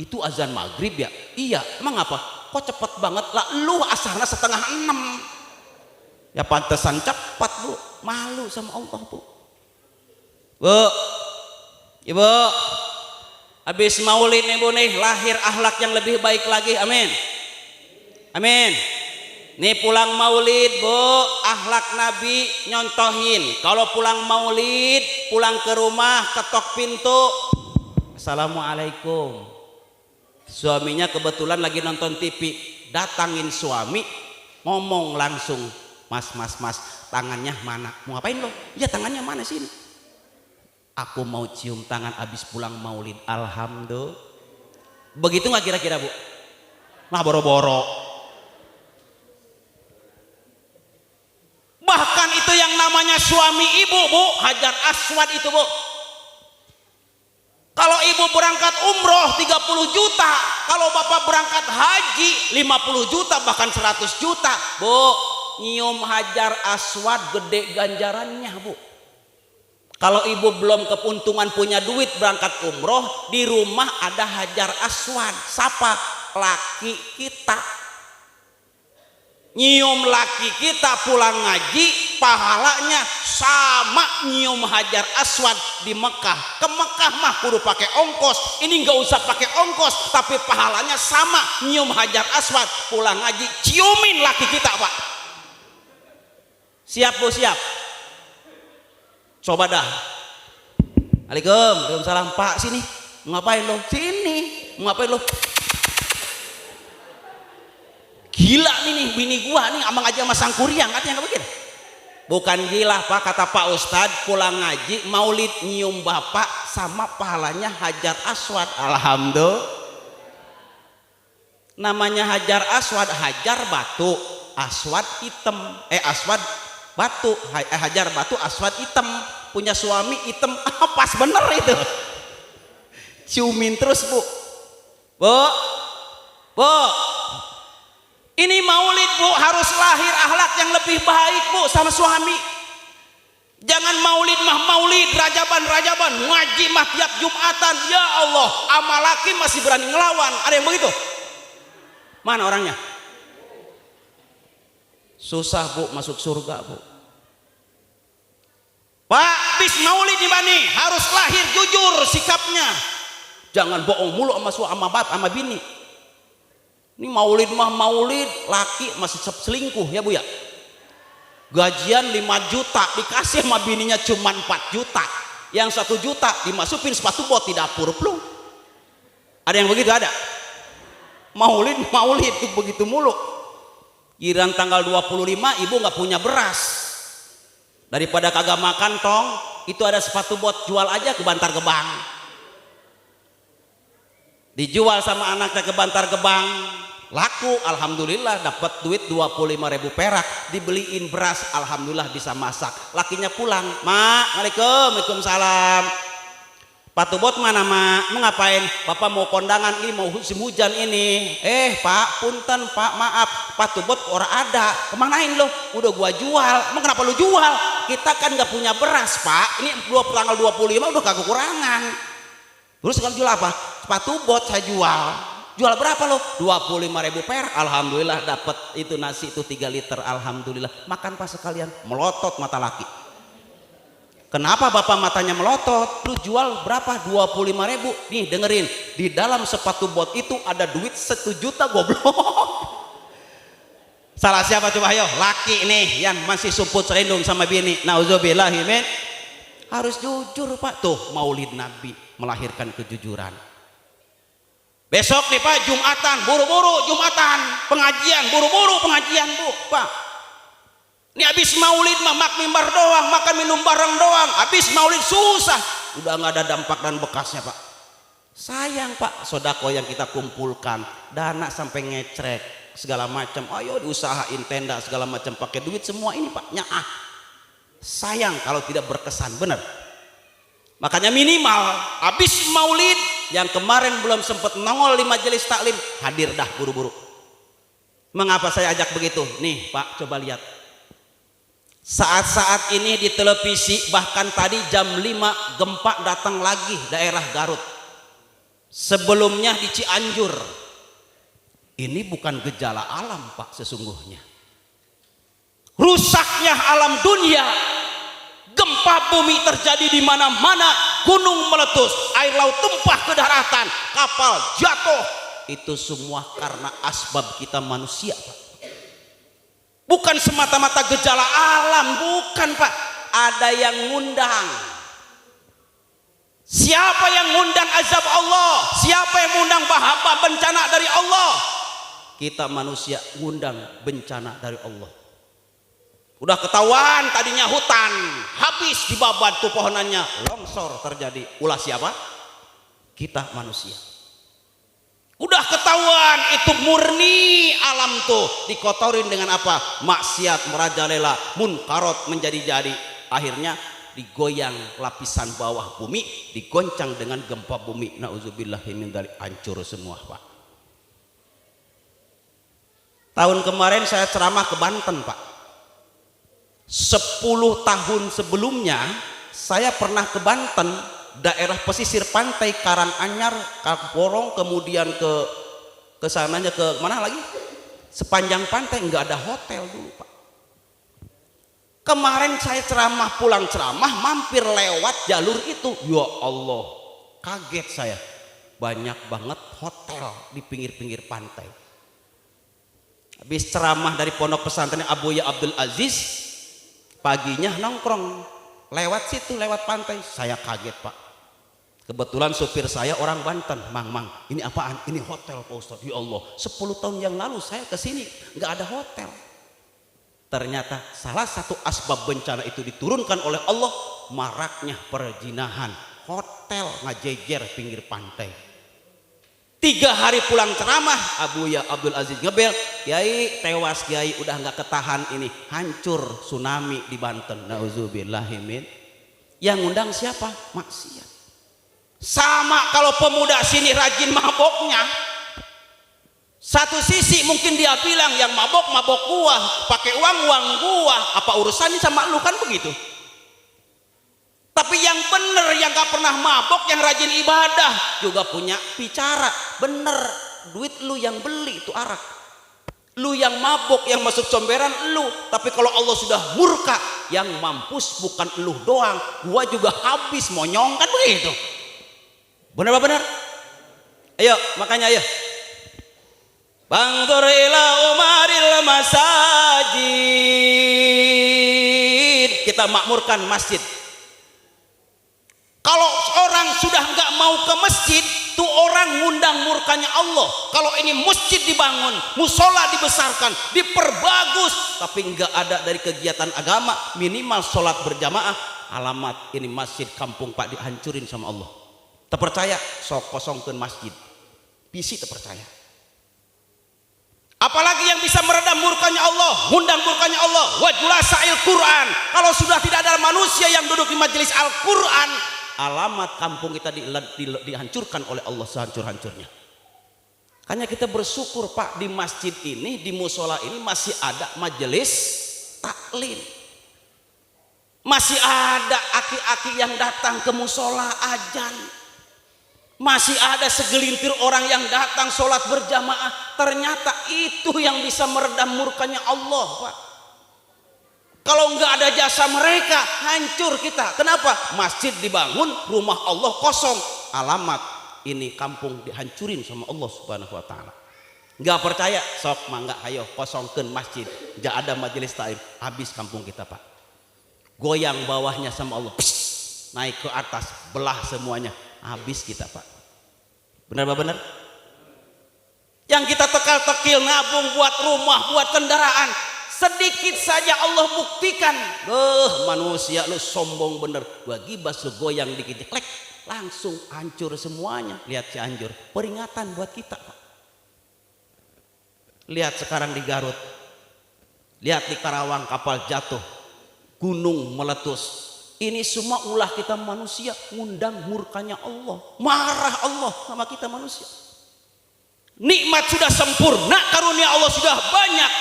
itu azan maghrib ya? Iya. Emang apa? Kok cepet banget lah, lu asarnya 5:30. Ya pantesan cepat bu, malu sama Allah bu. Bu, ibu, habis maulid nih bu nih, lahir akhlak yang lebih baik lagi, amin. Amin. Nih pulang maulid bu, akhlak Nabi nyontohin. Kalau pulang maulid, pulang ke rumah, ketok pintu, assalamualaikum. Suaminya kebetulan lagi nonton TV, datangin suami, ngomong langsung, mas, tangannya mana? Mau ngapain lo? Ya tangannya mana sini? Aku mau cium tangan abis pulang maulid. Alhamdulillah. Begitu nggak kira-kira bu? Nah boro-boro. Bahkan itu yang namanya suami ibu bu, Hajar Aswad itu bu. Kalau ibu berangkat umroh 30 juta, kalau bapak berangkat haji 50 juta bahkan 100 juta. Bu, nyium Hajar Aswad gede ganjarannya bu. Kalau ibu belum keuntungan punya duit berangkat umroh, di rumah ada Hajar Aswad. Siapa? Laki kita. Nyium laki kita pulang ngaji, pahalanya sama nyium Hajar Aswad di Mekah. Ke Mekah mah kudu pakai ongkos, ini nggak usah pakai ongkos, tapi pahalanya sama nyium Hajar Aswad pulang ngaji, ciumin laki kita pak. Siap bu, siap. Coba dah. Waalaikumsalam pak, sini. Mau ngapain lo? Sini. Mau ngapain lo? Gila nih bini gua nih amang aja sama sangkuriang, katanya nggak begini. Bukan gila pak, kata Pak Ustadz, pulang ngaji maulid nyium bapak sama pahalanya Hajar Aswad. Alhamdulillah. Namanya Hajar Aswad, Hajar batu, Aswad hitam. Aswad batu, Hajar batu, Aswad hitam. Punya suami hitam. Pas bener itu. Ciumin terus bu. Bu, ini maulid bu, harus lahir akhlak yang lebih baik bu sama suami. Jangan maulid mah maulid, rajaban ngaji mah tiap Jumatan. Ya Allah, ama laki masih berani ngelawan. Ada yang begitu? Mana orangnya? Susah bu masuk surga bu. Pak, bis maulid di mana? Harus lahir jujur sikapnya. Jangan bohong mulu sama bapak sama bini. Ini maulid mah maulid, laki masih selingkuh ya bu ya. Gajian 5 juta dikasih sama bininya cuma 4 juta. Yang 1 juta dimasukin sepatu bot di dapur plung. Ada yang begitu ada? Maulid itu begitu mulu. Giran tanggal 25 ibu nggak punya beras. Daripada kagak makan tong, itu ada sepatu bot, jual aja ke Bantar Gebang. Dijual sama anaknya ke Bantar Gebang. Laku, alhamdulillah dapat duit 25.000 perak, dibeliin beras, alhamdulillah bisa masak. Lakinya pulang, mak, waalaikumsalam. Patu bot mana mak? Mau ngapain? Bapak mau kondangan ini, mau musim hujan ini. Pak, punten pak, maaf, patu bot orang ada. Kemanain lo? Udah gua jual. Emang kenapa lu jual? Kita kan nggak punya beras pak. Ini tanggal 25 udah kagak kurangan. Terus sekarang jual apa? Sepatu bot saya jual. Jual berapa lo? 25.000 perak. Alhamdulillah dapat itu nasi itu 3 liter. Alhamdulillah. Makan pas sekalian. Melotot mata laki. Kenapa bapak matanya melotot? Lu jual berapa? 25.000. Nih dengerin. Di dalam sepatu bot itu ada duit 1 juta goblok. Salah siapa coba ayo? Laki nih yang masih sumput serendung sama bini. Nauzubillahi min. Harus jujur pak. Tuh maulid Nabi melahirkan kejujuran. Besok nih pak Jumatan, buru-buru Jumatan, pengajian, buru-buru pengajian bu, pak. Ini habis maulid mah mak mimbar doang, makan minum bareng doang. Habis maulid susah, udah nggak ada dampak dan bekasnya pak. Sayang pak, sodako yang kita kumpulkan, dana sampai ngecrek segala macam. Ayo diusahain tenda segala macam pakai duit semua ini pak. Nyaah. Sayang kalau tidak berkesan, bener. Makanya minimal habis maulid yang kemarin belum sempat nongol di majelis taklim, hadir dah buru-buru. Mengapa saya ajak begitu? Nih pak, coba lihat. Saat-saat ini di televisi, bahkan tadi jam 5 gempa datang lagi daerah Garut. sebelumnya di Cianjur. Ini bukan gejala alam Pak sesungguhnya. Rusaknya alam dunia, gempa bumi terjadi di mana-mana, gunung meletus, air laut tumpah ke daratan, kapal jatuh. Itu semua karena asbab kita manusia Pak. Bukan semata-mata gejala alam, bukan Pak. Ada yang ngundang. Siapa yang ngundang azab Allah? Siapa yang ngundang bahaya bencana dari Allah? Kita manusia ngundang bencana dari Allah. Udah ketahuan tadinya hutan, habis dibabat tuh pohonannya, longsor terjadi. Ulah siapa? Kita manusia. Udah ketahuan itu murni alam tuh dikotorin dengan apa? Maksiat merajalela, munkarot menjadi-jadi. Akhirnya digoyang lapisan bawah bumi, digoncang dengan gempa bumi. Nauzubillah min dzalik, hancur semua Pak. Tahun kemarin saya ceramah ke Banten Pak. 10 tahun sebelumnya saya pernah ke Banten, daerah pesisir pantai Karanganyar, Kaporong, kemudian ke sananya ke mana lagi? Sepanjang pantai nggak ada hotel dulu Pak. Kemarin saya ceramah, pulang ceramah mampir lewat jalur itu. Ya Allah, kaget saya. Banyak banget hotel di pinggir-pinggir pantai. Habis ceramah dari pondok pesantren Abuya Abdul Aziz, paginya nongkrong lewat situ, lewat pantai. Saya kaget Pak. Kebetulan supir saya orang Banten. Mang, ini apaan? Ini hotel Pak Ustadz. Ya Allah, 10 tahun yang lalu saya kesini nggak ada hotel. Ternyata salah satu asbab bencana itu diturunkan oleh Allah, maraknya perzinahan. Hotel ngajejer pinggir pantai. 3 hari pulang ceramah, Abuya Abdul Aziz ngebel, Kiai tewas Kiai, udah nggak ketahan ini, hancur tsunami di Banten. Nauzubillahimin. Yang ngundang siapa? Maksiat. Sama kalau pemuda sini rajin maboknya. Satu sisi mungkin dia bilang yang mabok gua, pakai uang gua, apa urusannya sama lu, kan begitu. Tapi yang bener, yang gak pernah mabok, yang rajin ibadah juga punya bicara. Bener, duit lu yang beli itu arak. Lu yang mabok, yang masuk comberan lu. Tapi kalau Allah sudah murka, yang mampus bukan lu doang, gua juga habis monyong, kan begitu. Bener apa bener? Ayo, makanya ayo. Bangdur ila umaril masajid. Kita makmurkan masjid. Kalau orang sudah nggak mau ke masjid, tuh orang ngundang murkanya Allah. Kalau ini masjid dibangun, musola dibesarkan, diperbagus, tapi nggak ada dari kegiatan agama, minimal sholat berjamaah, alamat ini masjid kampung Pak dihancurin sama Allah. Terpercaya, sok kosongkan masjid. Bisi terpercaya. Apalagi yang bisa meredam murkanya Allah, ngundang murkanya Allah. Wajulasail Quran. Kalau sudah tidak ada manusia yang duduk di majelis Al-Quran, alamat kampung kita dihancurkan oleh Allah sehancur-hancurnya. Hanya kita bersyukur Pak, di masjid ini, di musola ini masih ada majelis taklim. Masih ada aki-aki yang datang ke musola azan. Masih ada segelintir orang yang datang sholat berjamaah. Ternyata itu yang bisa meredam murkanya Allah Pak. Kalau nggak ada jasa mereka, hancur kita. Kenapa? Masjid dibangun, rumah Allah kosong. Alamat ini kampung dihancurin sama Allah Subhanahu Wa Taala. Nggak percaya? Sok mangga, ayo kosongkan masjid. Nggak ada majelis taklim, habis kampung kita Pak. Goyang bawahnya sama Allah, pss, naik ke atas, belah semuanya, habis kita Pak. Benar apa benar? Yang kita tekal-tekil nabung buat rumah, buat kendaraan, sedikit saja Allah buktikan. Manusia lu sombong bener, gua gibas lu goyang dikit, klek, langsung hancur semuanya. Lihat Cianjur, peringatan buat kita Pak. Lihat sekarang di Garut, lihat di Karawang kapal jatuh, gunung meletus. Ini semua ulah kita manusia, ngundang murkanya Allah, marah Allah sama kita manusia. Nikmat sudah sempurna, karunia Allah sudah banyak,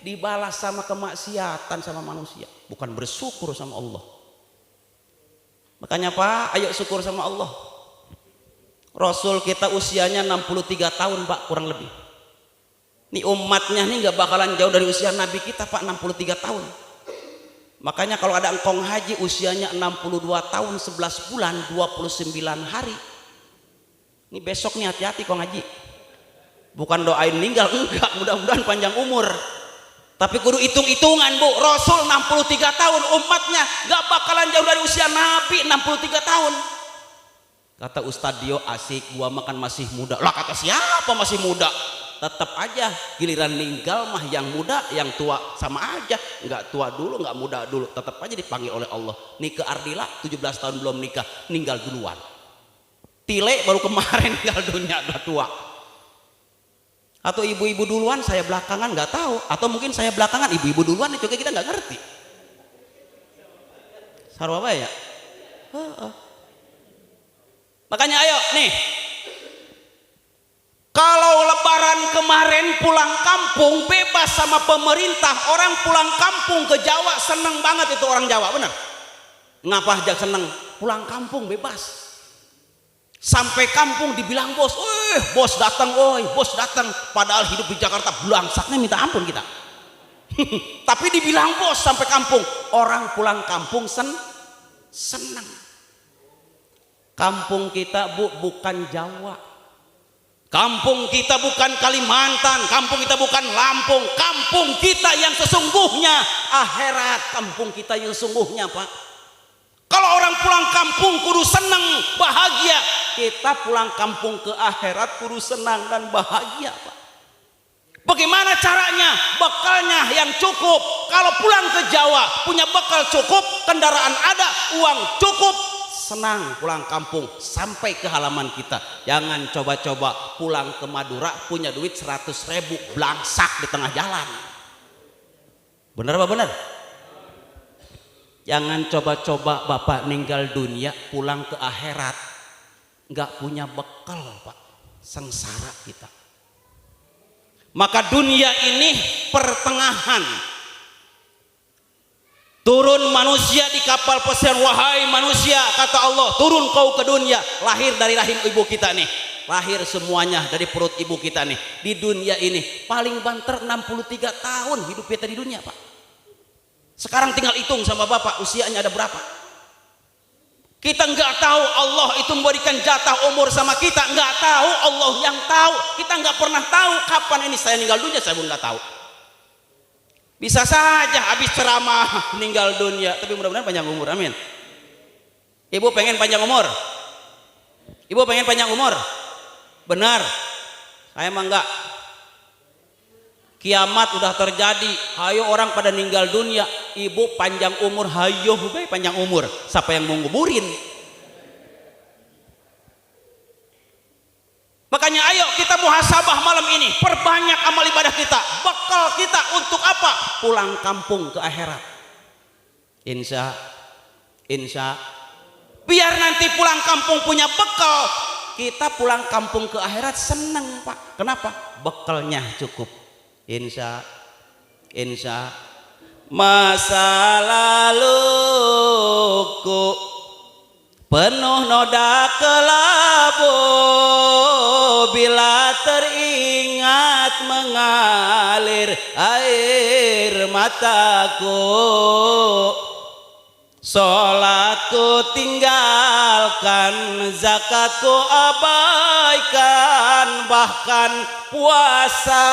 dibalas sama kemaksiatan sama manusia, bukan bersyukur sama Allah. Makanya Pak, ayo syukur sama Allah. Rasul kita usianya 63 tahun Pak, kurang lebih. Nih umatnya nih nggak bakalan jauh dari usia Nabi kita Pak, 63 tahun. Makanya kalau ada engkong haji usianya 62 tahun 11 bulan 29 hari. Ini besok nih hati-hati kong haji. Bukan doain meninggal, enggak, mudah-mudahan panjang umur. Tapi kudu hitung-hitungan Bu. Rasul 63 tahun, umatnya nggak bakalan jauh dari usia Nabi 63 tahun. Kata Ustadz Dio, asik gua makan masih muda. Lah kata siapa masih muda? Tetap aja giliran meninggal mah yang muda yang tua sama aja, nggak tua dulu nggak muda dulu, tetap aja dipanggil oleh Allah. Nikah Ardila 17 tahun belum nikah, meninggal duluan. Tile baru kemarin meninggal dunia, udah tua. Atau ibu-ibu duluan saya belakangan nggak tahu, atau mungkin saya belakangan ibu-ibu duluan itu kita nggak ngerti. Sarwa apa ya? Makanya ayo nih, kalau lebaran kemarin pulang kampung bebas sama pemerintah, orang pulang kampung ke Jawa seneng banget itu orang Jawa, bener? Ngapa aja seneng? Pulang kampung bebas. Sampai kampung dibilang bos, bos datang, bos datang. Padahal hidup di Jakarta belangsaknya minta ampun kita. Tapi dibilang bos sampai kampung, orang pulang kampung senang. Kampung kita Bu bukan Jawa. Kampung kita bukan Kalimantan, kampung kita bukan Lampung, kampung kita yang sesungguhnya akhirat, kampung kita yang sesungguhnya Pak. Kalau orang pulang kampung kudu senang, bahagia. Kita pulang kampung ke akhirat kudu senang dan bahagia Pak. Bagaimana caranya? Bekalnya yang cukup. Kalau pulang ke Jawa punya bekal cukup, kendaraan ada, uang cukup, senang pulang kampung sampai ke halaman kita. Jangan coba-coba pulang ke Madura punya duit 100.000 belangsak di tengah jalan. Bener apa bener? Jangan coba-coba Bapak meninggal dunia pulang ke akhirat nggak punya bekal Pak, sengsara kita. Maka dunia ini pertengahan. Turun manusia di kapal pesiar, wahai manusia kata Allah, turun kau ke dunia. Lahir dari rahim ibu kita nih, lahir semuanya dari perut ibu kita nih. Di dunia ini paling banter 63 tahun hidup kita di dunia Pak. Sekarang tinggal hitung sama Bapak usianya ada berapa. Kita nggak tahu Allah itu memberikan jatah umur sama kita, nggak tahu, Allah yang tahu. Kita nggak pernah tahu kapan ini saya meninggal dunia, saya pun nggak tahu. Bisa saja habis ceramah meninggal dunia, tapi mudah-mudahan panjang umur, amin. Ibu pengen panjang umur? Ibu pengen panjang umur? Benar, saya mah enggak. Kiamat udah terjadi, hayo orang pada meninggal dunia, ibu panjang umur, hayo bae panjang umur. Siapa yang mau nguburin? Makanya ayo kita muhasabah malam ini, perbanyak amal ibadah kita. Bekal kita untuk apa? Pulang kampung ke akhirat. Insya biar nanti pulang kampung punya bekal, kita pulang kampung ke akhirat seneng Pak. Kenapa? Bekalnya cukup. Insya masa laluku penuh noda kelabu, bila teringat mengalir air mataku. Sholatku tinggalkan, zakatku abaikan, bahkan puasa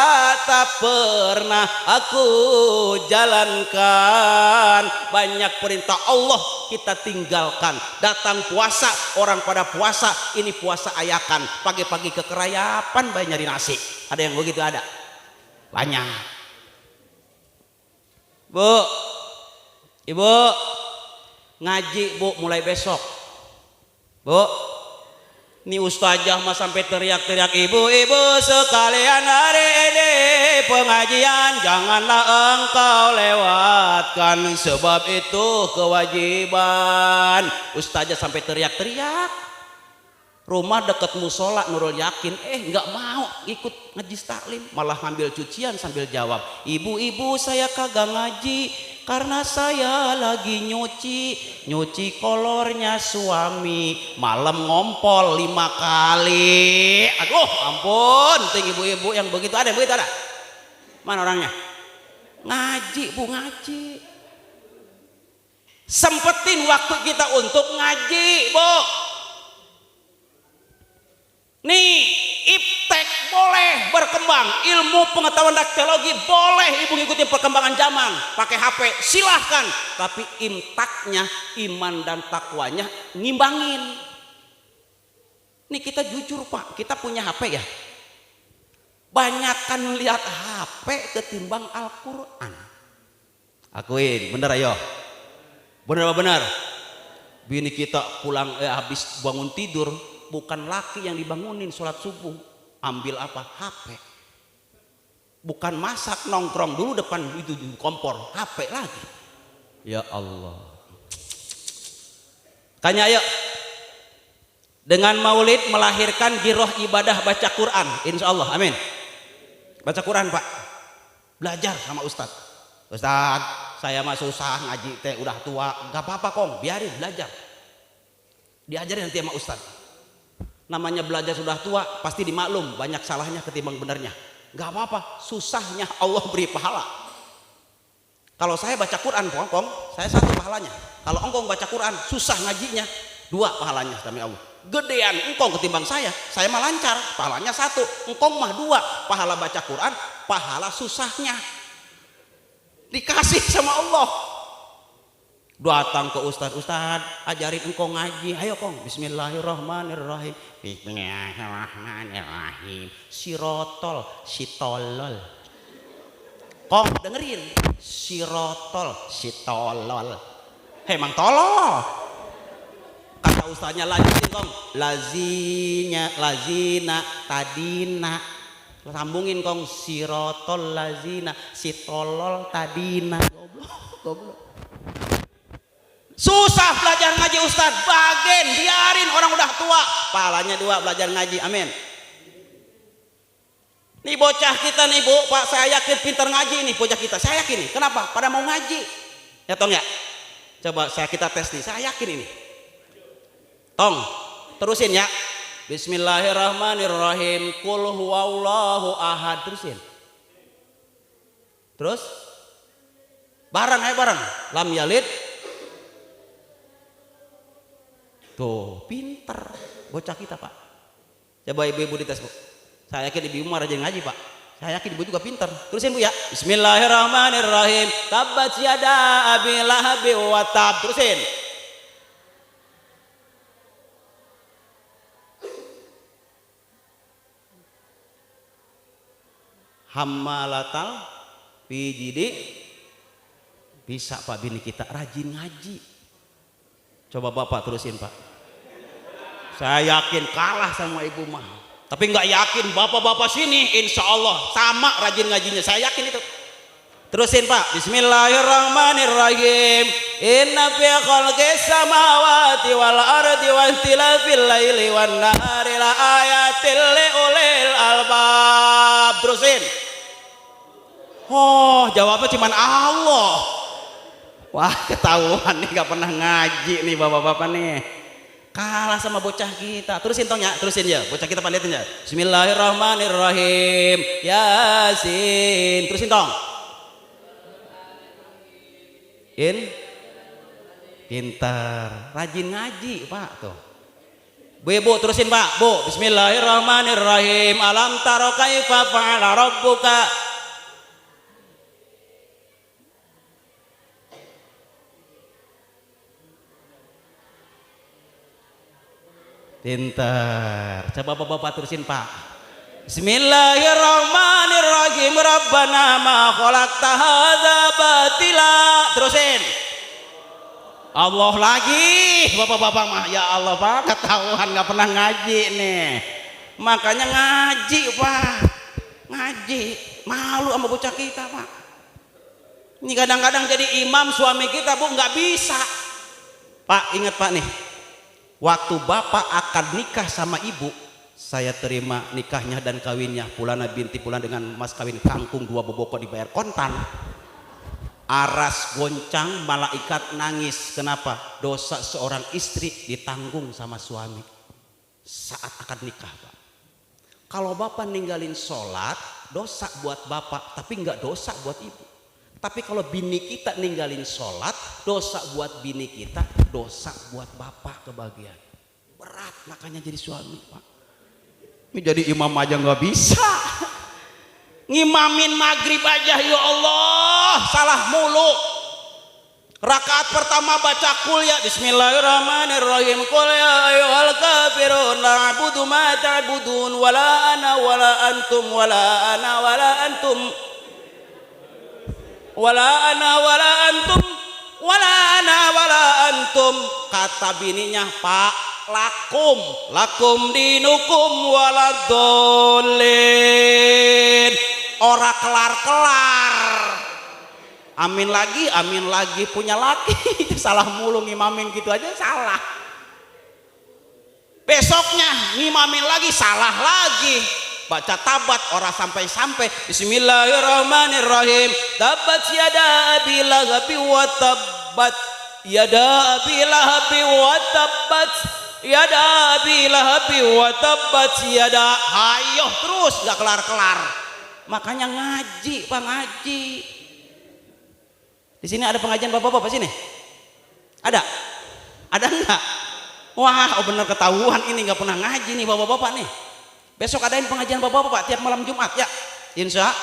tak pernah aku jalankan. Banyak perintah Allah kita tinggalkan. Datang puasa, orang pada puasa, ini puasa ayakan. Pagi-pagi ke kerayapan bayi nyari nasi. Ada yang begitu ada? Banyak. Bu, ibu ngaji Bu mulai besok. Bu, ini ustazah mah sampai teriak-teriak, ibu-ibu sekalian hari ini pengajian janganlah engkau lewatkan, sebab itu kewajiban. Ustazah sampai teriak-teriak. Rumah dekat musola Nurul Yakin, nggak mau ikut ngaji taklim, malah ngambil cucian sambil jawab, ibu-ibu saya kagak ngaji, karena saya lagi nyuci kolornya suami, malam ngompol 5 kali. Aduh ampun, ting ibu-ibu yang begitu ada, begitu ada. Mana orangnya? Ngaji bu, ngaji. Sempetin waktu kita untuk ngaji bu. Nih, iptek boleh berkembang, ilmu pengetahuan teknologi boleh ibu ngikutin perkembangan zaman, pakai HP silahkan, tapi imtaknya, iman dan takwanya ngimbangin. Nih kita jujur pak, kita punya HP ya, banyakan lihat HP ketimbang Al-Quran. Akuin, bener ayo, bener apa bener? Bini kita pulang habis bangun tidur, bukan laki yang dibangunin sholat subuh, ambil apa? HP. Bukan masak, nongkrong dulu depan itu kompor, HP lagi. Ya Allah. Kanya ayo, dengan maulid melahirkan giroh ibadah baca Quran, insya Allah, amin. Baca Quran pak, belajar sama Ustadz. Ustadz, saya mah susah ngaji teh, udah tua, nggak apa-apa kong, biarin belajar. Diajarin nanti sama Ustadz. Namanya belajar sudah tua pasti dimaklum banyak salahnya ketimbang benernya. Gak apa-apa, susahnya Allah beri pahala. Kalau saya baca Quran kong, saya 1 pahalanya. Kalau engkong baca Quran susah ngajinya, 2 pahalanya demi Allah. Gedean engkong ketimbang saya mah lancar, pahalanya 1, engkong mah 2, pahala baca Quran, pahala susahnya dikasih sama Allah. Datang ke Ustadz, ajarin engkau ngaji, ayo kong, bismillahirrahmanirrahim, bismillahirrahmanirrahim, sirotol, sitolol, kong dengerin, sirotol, sitolol, emang tolol, kata ustadznya lanjutin kong, lazina, tadina, sambungin kong, sirotol, lazina, sitolol, tadina, goblok. Susah belajar ngaji Ustadz, bagen, biarin orang udah tua, pahalanya 2 belajar ngaji, amin. Nih bocah kita nih bu, pak saya yakin pintar ngaji nih bocah kita, saya yakin nih, kenapa? Pada mau ngaji, ya tong ya, coba kita tes nih, saya yakin ini, tong, terusin ya, bismillahirrahmanirrahim, qul huwallahu ahad, terusin, terus, bareng, lam yalid. Tuh, pinter bocah kita pak. Coba ibu-ibu dites bu. Saya yakin ibu mah rajin ngaji pak. Saya yakin ibu juga pinter. Terusin bu ya. Bismillahirrahmanirrahim. Tabbat yada abi lahabi wa tab. Terusin. Hammalatal pijidi. Bisa pak, bini kita rajin ngaji. Coba bapak terusin pak. Saya yakin kalah sama ibu mah. Tapi nggak yakin bapak-bapak sini, insya Allah sama rajin ngajinya. Saya yakin itu. Terusin pak. Bismillahirrahmanirrahim. Inna fi khalqis samawati wal ardi wa ikhtilafil laili wan nahari la ayatil li ulil albab. Terusin. Oh, jawabnya cuman Allah. Wah, ketahuan nih gak pernah ngaji nih bapak-bapak nih. Kalah sama bocah kita. Terusin tong ya, terusin ya. Bocah kita lihatin ya. Bismillahirrahmanirrahim. Yasin. Terusin tong. Pintar. Rajin ngaji, Pak tuh. Bu, ibu terusin, Pak. Bu, bismillahirrahmanirrahim. Alam taro kaifa fa'ala rabbuka. Pintar. Coba bapak terusin pak. Bismillahirrahmanirrahim. Rabbana ma khalaqta hadza batila. Terusin. Allah lagi. Bapak-bapak mah ya Allah pak, ketahuan nggak pernah ngaji nih. Makanya ngaji pak. Ngaji. Malu sama bocah kita pak. Ini kadang-kadang jadi imam suami kita bu nggak bisa. Pak ingat pak nih. Waktu bapak akan nikah sama ibu, saya terima nikahnya dan kawinnya Pulana binti Pulan dengan mas kawin kangkung 2 boboko dibayar kontan. aras goncang, malaikat nangis. Kenapa? Dosa seorang istri ditanggung sama suami saat akan nikah, Pak. Kalau bapak ninggalin sholat, dosa buat bapak, tapi nggak dosa buat ibu. Tapi kalau bini kita ninggalin sholat, dosa buat bini kita, dosa buat bapak kebagian. Berat makanya jadi suami, Pak. Ini jadi imam aja nggak bisa. Ngimamin maghrib aja, ya Allah, salah mulu. Rakaat pertama baca kul ya, bismillahirrahmanirrahim, qul ya ayyuhal kafirun la a'budu ma ta'budun wala ana wala antum wala ana wala antum wala ana wala antum wala ana wala antum. Kata bininya, Pak, lakum dinukum waladolin. Ora kelar-kelar. Amin lagi, punya laki. Salah mulu ngimamin gitu aja salah. Besoknya ngimamin lagi salah lagi. Baca tabat ora sampai-sampai. Bismillahirrahmanirrahim. Tabat yada abi lahabi wa tabbat. Yada abi lahabi wa tabbat. Yada abi lahabi wa tabbat yada. Ayo terus gak kelar-kelar. Makanya ngaji, Pak, ngaji. Di sini ada pengajian bapak-bapak sini? Ada? Ada enggak? Wah, bener ketahuan ini nggak pernah ngaji nih bapak-bapak nih. Besok adain pengajian bapak-bapak tiap malam Jumat ya. Insya.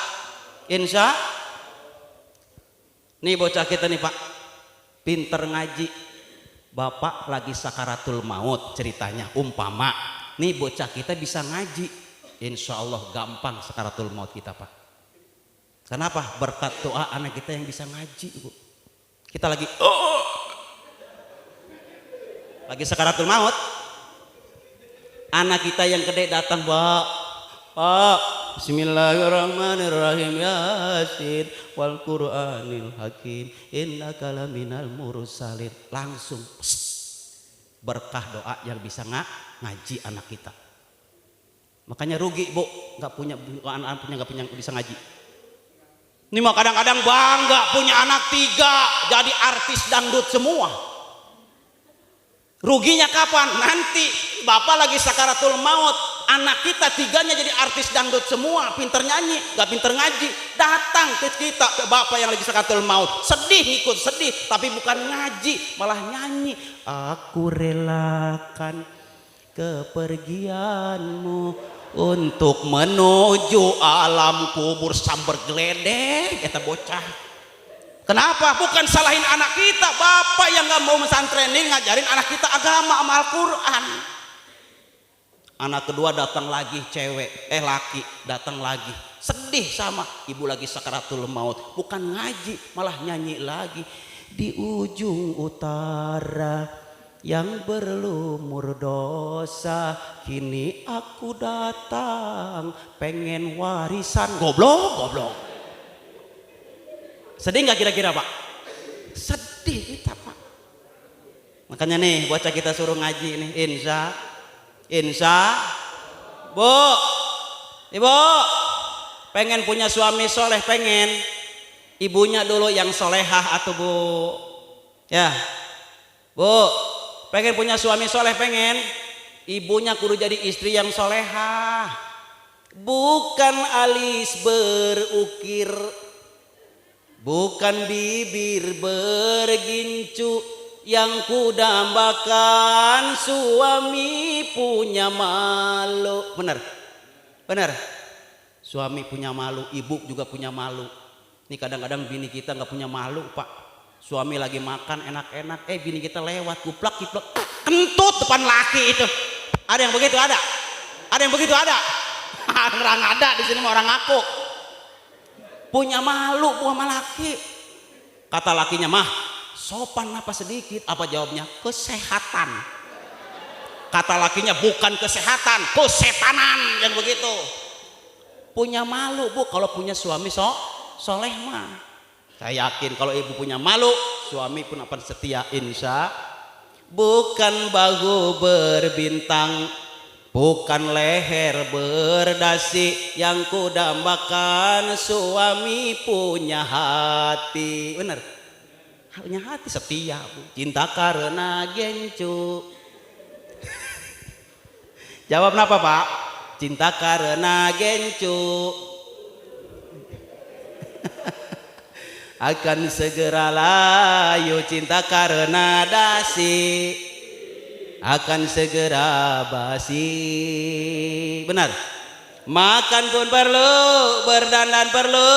Nih bocah kita nih, Pak, pinter ngaji. Bapak lagi sakaratul maut ceritanya, umpama. Nih bocah kita bisa ngaji. Insya Allah gampang sakaratul maut kita, Pak. Kenapa? Berkat doa anak kita yang bisa ngaji, Bu. Kita lagi sakaratul maut. Anak kita yang gede datang, Pak, bismillahirrahmanirrahim, yasin wal qur'anil hakim innaka laminal mursalin. Langsung berkah doa yang bisa ngaji anak kita. Makanya rugi, Bu, nggak punya anak, nggak punya bisa ngaji. Ini mah kadang-kadang bangga punya anak 3 jadi artis dangdut semua. Ruginya kapan? Nanti bapak lagi sakaratul maut, anak kita 3-nya jadi artis dangdut semua, pinter nyanyi, nggak pinter ngaji. Datang ke kita, ke bapak yang lagi sakaratul maut, sedih, ikut sedih, tapi bukan ngaji, malah nyanyi. Aku relakan kepergianmu untuk menuju alam kubur sambar geledek. Kita bocah. Kenapa? Bukan salahin anak kita, bapak yang gak mau mesantrenin ngajarin anak kita agama sama Al-Quran. Anak kedua datang lagi, laki datang lagi, sedih sama ibu lagi sakaratul maut, bukan ngaji malah nyanyi lagi. Di ujung utara yang berlumur dosa, kini aku datang pengen warisan. Goblok. Sedih nggak kira-kira, Pak? Sedih kita, Pak. Makanya nih bocah kita suruh ngaji nih. Insya Bu, ibu pengen punya suami soleh, pengen ibunya dulu yang solehah atau Bu? Ya, Bu, pengen punya suami soleh, pengen ibunya kudu jadi istri yang solehah, bukan alis berukir, bukan bibir bergincu, yang kudambakan suami punya malu. Benar, suami punya malu, ibu juga punya malu. Ini kadang-kadang bini kita nggak punya malu, Pak. Suami lagi makan enak-enak, bini kita lewat guplak kentut depan laki itu. Ada yang begitu? Ada yang begitu? Ada. Orang ada di sini, orang ngaku punya malu sama laki. Kata lakinya, mah sopan apa sedikit? Apa jawabnya? Kesehatan. Kata lakinya, bukan kesehatan, kesetanan yang begitu. Punya malu, Bu, kalau punya suami soleh mah. Saya yakin kalau ibu punya malu, suami pun akan setia, insya. Bukan bahu berbintang, bukan leher berdasi yang kudambakan, suami punya hati. Bener, punya hati setia Bu, cinta karena gencu. Jawab napa Pak? Cinta karena gencu. Akan segera layu cinta karena dasi, akan segera basi. Benar. Makan pun perlu, berdandan perlu,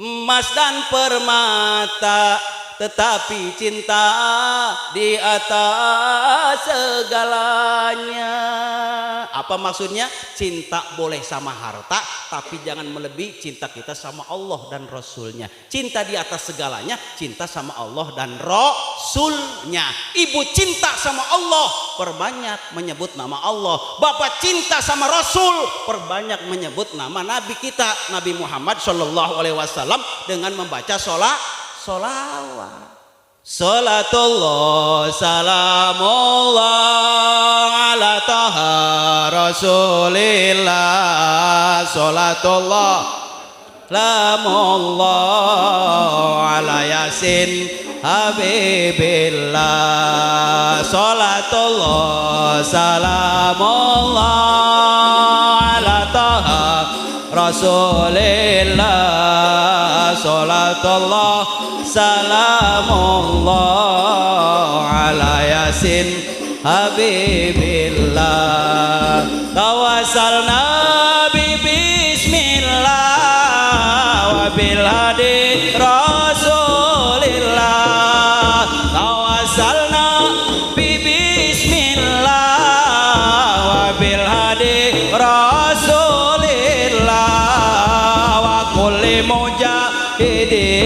emas dan permata, tetapi cinta di atas segalanya. Apa maksudnya? Cinta boleh sama harta, tapi jangan melebihi cinta kita sama Allah dan Rasulnya. Cinta di atas segalanya, cinta sama Allah dan Rasulnya. Ibu cinta sama Allah, perbanyak menyebut nama Allah. Bapak cinta sama Rasul, perbanyak menyebut nama Nabi kita, Nabi Muhammad SAW, dengan membaca solawat. Salatullah salamullah ala taha rasulillah. Salatullah salamullah ala yasin habibillah. Salatullah salamullah ala taha rasulillah. Salatullah salamullah ala yasin habibillah. Tawassalna bi bismillah wa bil hadi rasulillah. Tawassalna bi bismillah wa bil hadi rasulillah wa kulli mujahidin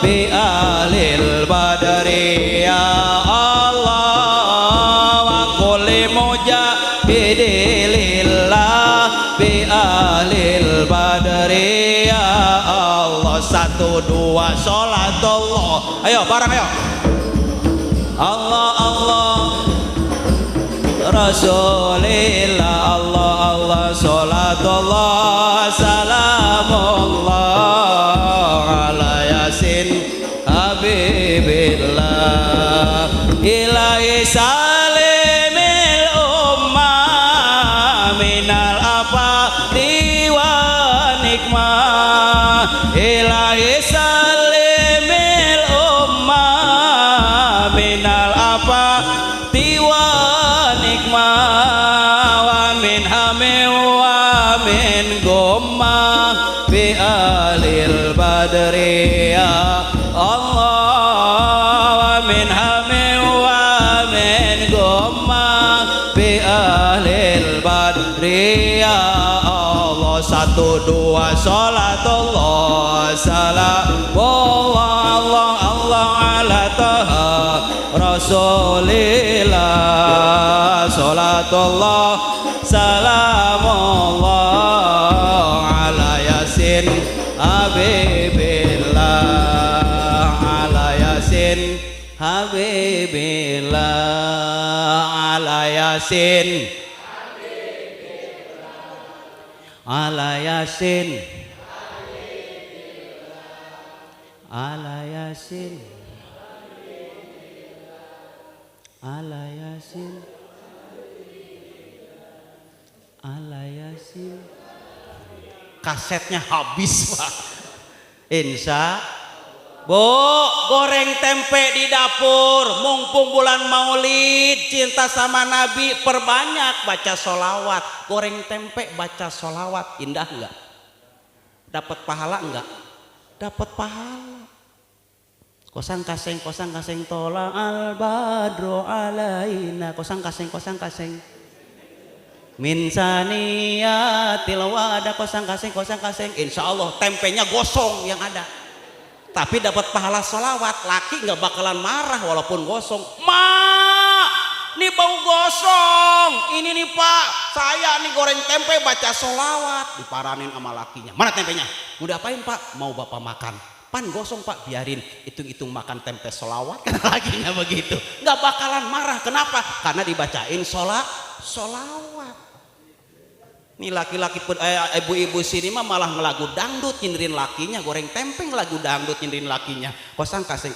bi ahlil badri ya Allah, wa kulli mujahidilillah bi ahlil badri ya Allah. 1, 2 sholatullah. Ayo bareng ayo. Allah Allah Rasulillah, Allah Allah sholatullah salamullah ala yasin habibillah. Ilahi salimil ummah minal afati wa nikmah. Ilahi salimil ummah minal afati wa nikmah wa min hamin wa min gumma bi alil badri ya Allah, wa min hamin wa min gumma bi alil badri ya Allah. 1, 2 sholatullah salamullah Allah Allah ala taha rasulillah. Salatullah salamullah ala yasin habibillah, ala yasin habibillah, ala yasin ala yasin ala yasin ala yasin ala yasin. Kasetnya habis Pak. Insya Bu, goreng tempe di dapur, mumpung bulan Maulid, cinta sama Nabi, perbanyak baca solawat. Goreng tempe baca solawat, indah enggak? Dapat pahala enggak? Dapat pahala. Kosang kaseng tola al badro alaina. Kosang kaseng min saniyatil wada. Kosang kaseng. Insya Allah tempenya gosong yang ada, tapi dapat pahala solawat. Laki nggak bakalan marah walaupun gosong. Mak, nih bau gosong. Ini nih Pak, saya nih goreng tempe baca solawat. Diparanin sama lakinya. Mana tempenya? Mau diapain Pak? Mau Bapak makan. pan gosong Pak, biarin hitung-hitung makan tempe solawat kan laginya begitu, nggak bakalan marah. Kenapa? Karena dibacain solawat. Nih laki-laki ibu-ibu sini mah malah ngelagu dangdut nyindirin lakinya, goreng tempe ngelagu dangdut nyindirin lakinya. Kosang kasing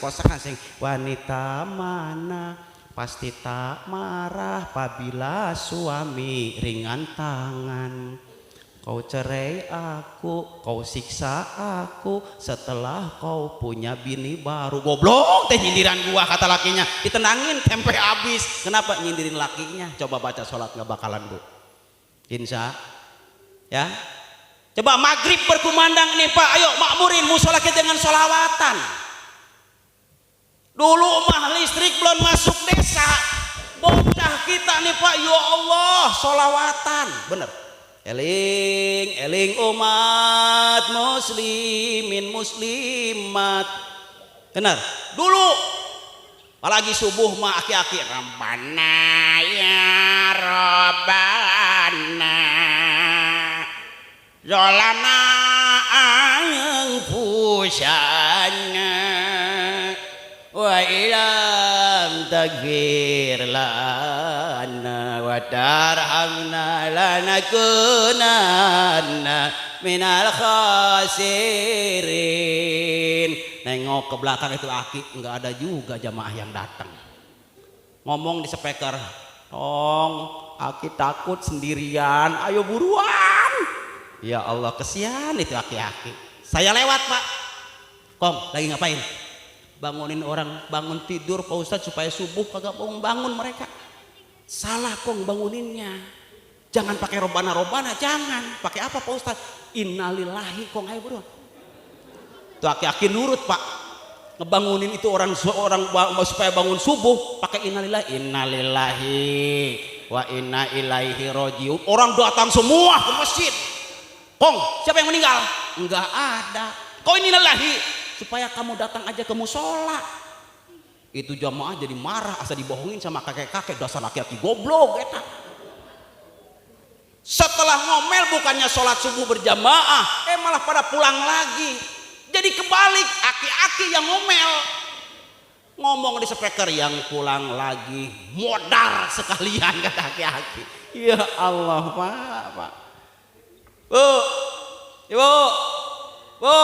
wanita mana pasti tak marah apabila suami ringan tangan. Kau cerai aku, kau siksa aku setelah kau punya bini baru. Goblok teh nyindiran gua, kata lakinya. Ditenangin tempe habis. Kenapa? Nyindirin lakinya. Coba baca sholat nggak bakalan Bu. Insya ya. Coba maghrib berkumandang nih Pak, ayo makmurin musola kita dengan sholawatan. Dulu mah listrik belum masuk desa, bocah kita nih Pak, ya Allah sholawatan. Bener. Eling eling umat muslimin muslimat. Bener. Dulu apalagi subuh mah aki-aki Rabbana ya Rabbana zolana anfusana wa ilam taghfir lana wa tarhamna lanakunanna minal khasirin. Nengok ke belakang itu aki, nggak ada juga jamaah yang datang. Ngomong di speaker, "Tong, aki takut sendirian, ayo buruan." Ya Allah, kesian itu aki-aki. Saya lewat Pak. Kong, lagi ngapain? Bangunin orang bangun tidur Pak Ustadz supaya subuh kagak bangun mereka. Salah Kong banguninnya. Jangan pakai robana, jangan. Pakai apa Pak Ustadz? Innalillahi Kong, ayo buruan. Tuh aki-aki nurut Pak, ngebangunin itu orang supaya bangun subuh pakai innalillahi wa inna ilaihi rajiun. Orang datang semua ke masjid. Kong, siapa yang meninggal? Enggak ada. Kok innalillahi? Supaya kamu datang aja ke musola. Itu jamaah jadi marah, asal dibohongin sama kakek-kakek, dasar laki-laki goblok eta. Setelah ngomel bukannya sholat subuh berjamaah, malah pada pulang lagi. Jadi kebalik, aki-aki yang ngomel. Ngomong di speaker, yang pulang lagi modar sekalian, kata aki-aki. Ya Allah Pak. Bu, Ibu, Bu,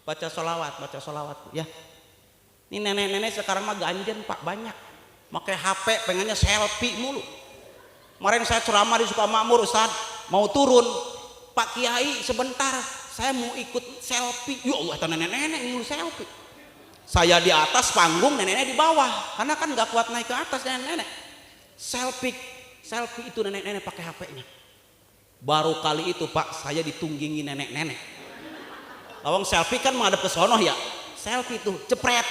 baca sholawat ya. Ini nenek-nenek sekarang mah ganjen Pak, banyak. Pakai HP pengennya selfie mulu. Kemarin saya ceramah di Sukamakmur, Ustaz, mau turun, Pak Kiai sebentar, saya mau ikut selfie. Ya Allah, nenek-nenek ngulu selfie. Saya di atas panggung, nenek-nenek di bawah, karena kan nggak kuat naik ke atas nenek-nenek. Selfie itu nenek-nenek pakai HP-nya. Baru kali itu Pak, saya ditunggingi nenek-nenek. Lawang selfie kan menghadap ke sono ya. Selfie itu cepret,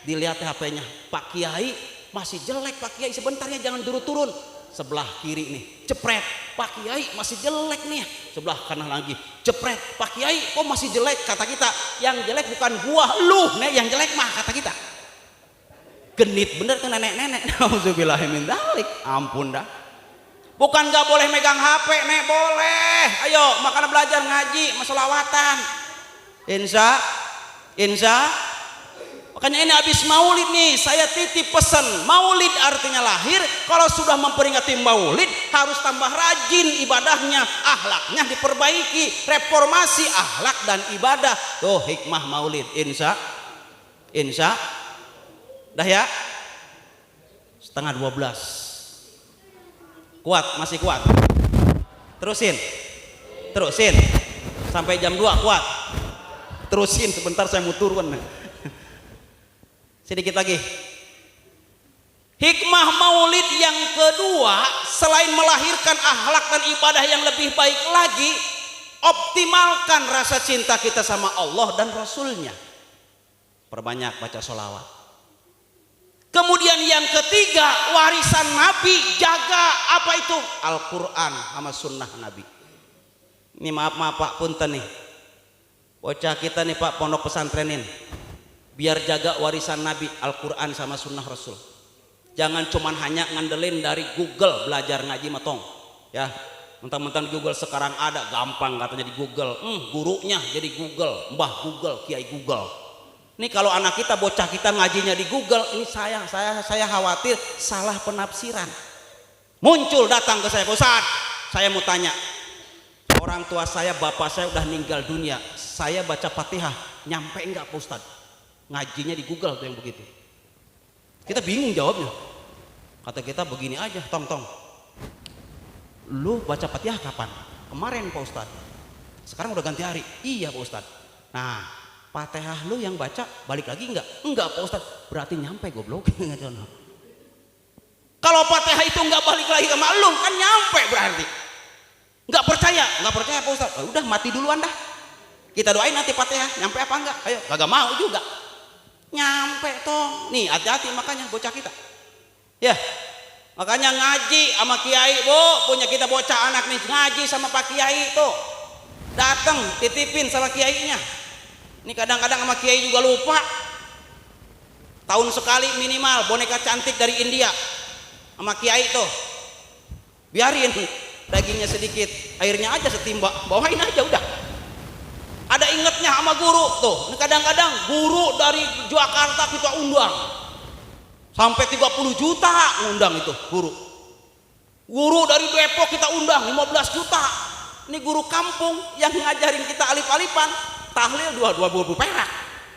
dilihat HP-nya. Pak Kiai masih jelek, Pak Kiai sebentarnya jangan turun-turun. Sebelah kiri nih, cepret, Pak Kiai masih jelek nih. Sebelah kanan lagi, cepret, Pak Kiai kok masih jelek. Kata kita, yang jelek bukan gua, lu nih yang jelek mah, kata kita. Genit bener tuh nenek-nenek. Nauzubillahimin dzalik. Ampun dah. Bukan gak boleh megang HP, nek boleh. Ayo makanya belajar ngaji, masolawatan. Insya. Makanya ini habis maulid nih, saya titip pesan. Maulid artinya lahir. Kalau sudah memperingati maulid, harus tambah rajin ibadahnya, akhlaknya diperbaiki, reformasi akhlak dan ibadah. Tuh hikmah maulid. Insya. Dah ya. 11:30. Kuat, masih kuat. Terusin. Sampai jam 2 kuat. Terusin sebentar, saya mau turun. Sedikit lagi. Hikmah maulid yang kedua, selain melahirkan akhlak dan ibadah yang lebih baik lagi, optimalkan rasa cinta kita sama Allah dan Rasulnya. Perbanyak baca sholawat. Kemudian yang ketiga, warisan Nabi, jaga apa itu? Al-Quran sama sunnah Nabi. Ini maaf Pak, punten nih. Bocah kita nih Pak, pondok pesantrenin. Biar jaga warisan Nabi, Al-Quran sama sunnah Rasul. Jangan cuman hanya ngandelin dari Google belajar ngaji matong. Ya, Mentang-mentang Google sekarang ada, gampang katanya di Google. Gurunya jadi Google, Mbah Google, Kiai Google. Ini kalau anak kita, bocah kita ngajinya di Google, ini saya khawatir salah penafsiran. Muncul datang ke saya, Ustaz, saya mau tanya. Orang tua saya, bapak saya udah meninggal dunia. Saya baca Fatihah, nyampe enggak Pak Ustaz? Ngajinya di Google tuh yang begitu. Kita bingung jawabnya. Kata kita begini aja, Tong. Lu baca Fatihah kapan? Kemarin Pak Ustaz. Sekarang udah ganti hari. Iya Pak Ustaz. Nah, Fatihah lu yang baca balik lagi enggak? Enggak Pak Ustaz. Berarti nyampe goblok. Kalau Fatihah itu enggak balik lagi ke maklum, kan nyampe berarti. Enggak percaya Pak Ustaz. Udah mati duluan dah. Kita doain nanti Fatihah, nyampe apa enggak? Ayo, kagak mau juga. Nyampe tong. Nih, hati-hati makanya bocah kita. Ya. Makanya ngaji sama kiai, Bu. Punya kita bocah anak nih, ngaji sama Pak Kiai tuh. Datang titipin sama kiainya. Ini kadang-kadang sama kiai juga lupa. Tahun sekali minimal boneka cantik dari India sama kiai tuh. Biarin dagingnya sedikit, airnya aja setimbak, bawain aja udah. Ada ingetnya sama guru tuh. Ini kadang-kadang guru dari Jakarta kita undang. Sampai 30 juta ngundang itu guru. Guru dari Depok kita undang 15 juta. Ini guru kampung yang ngajarin kita alif-alifan, tahlil 20 perak.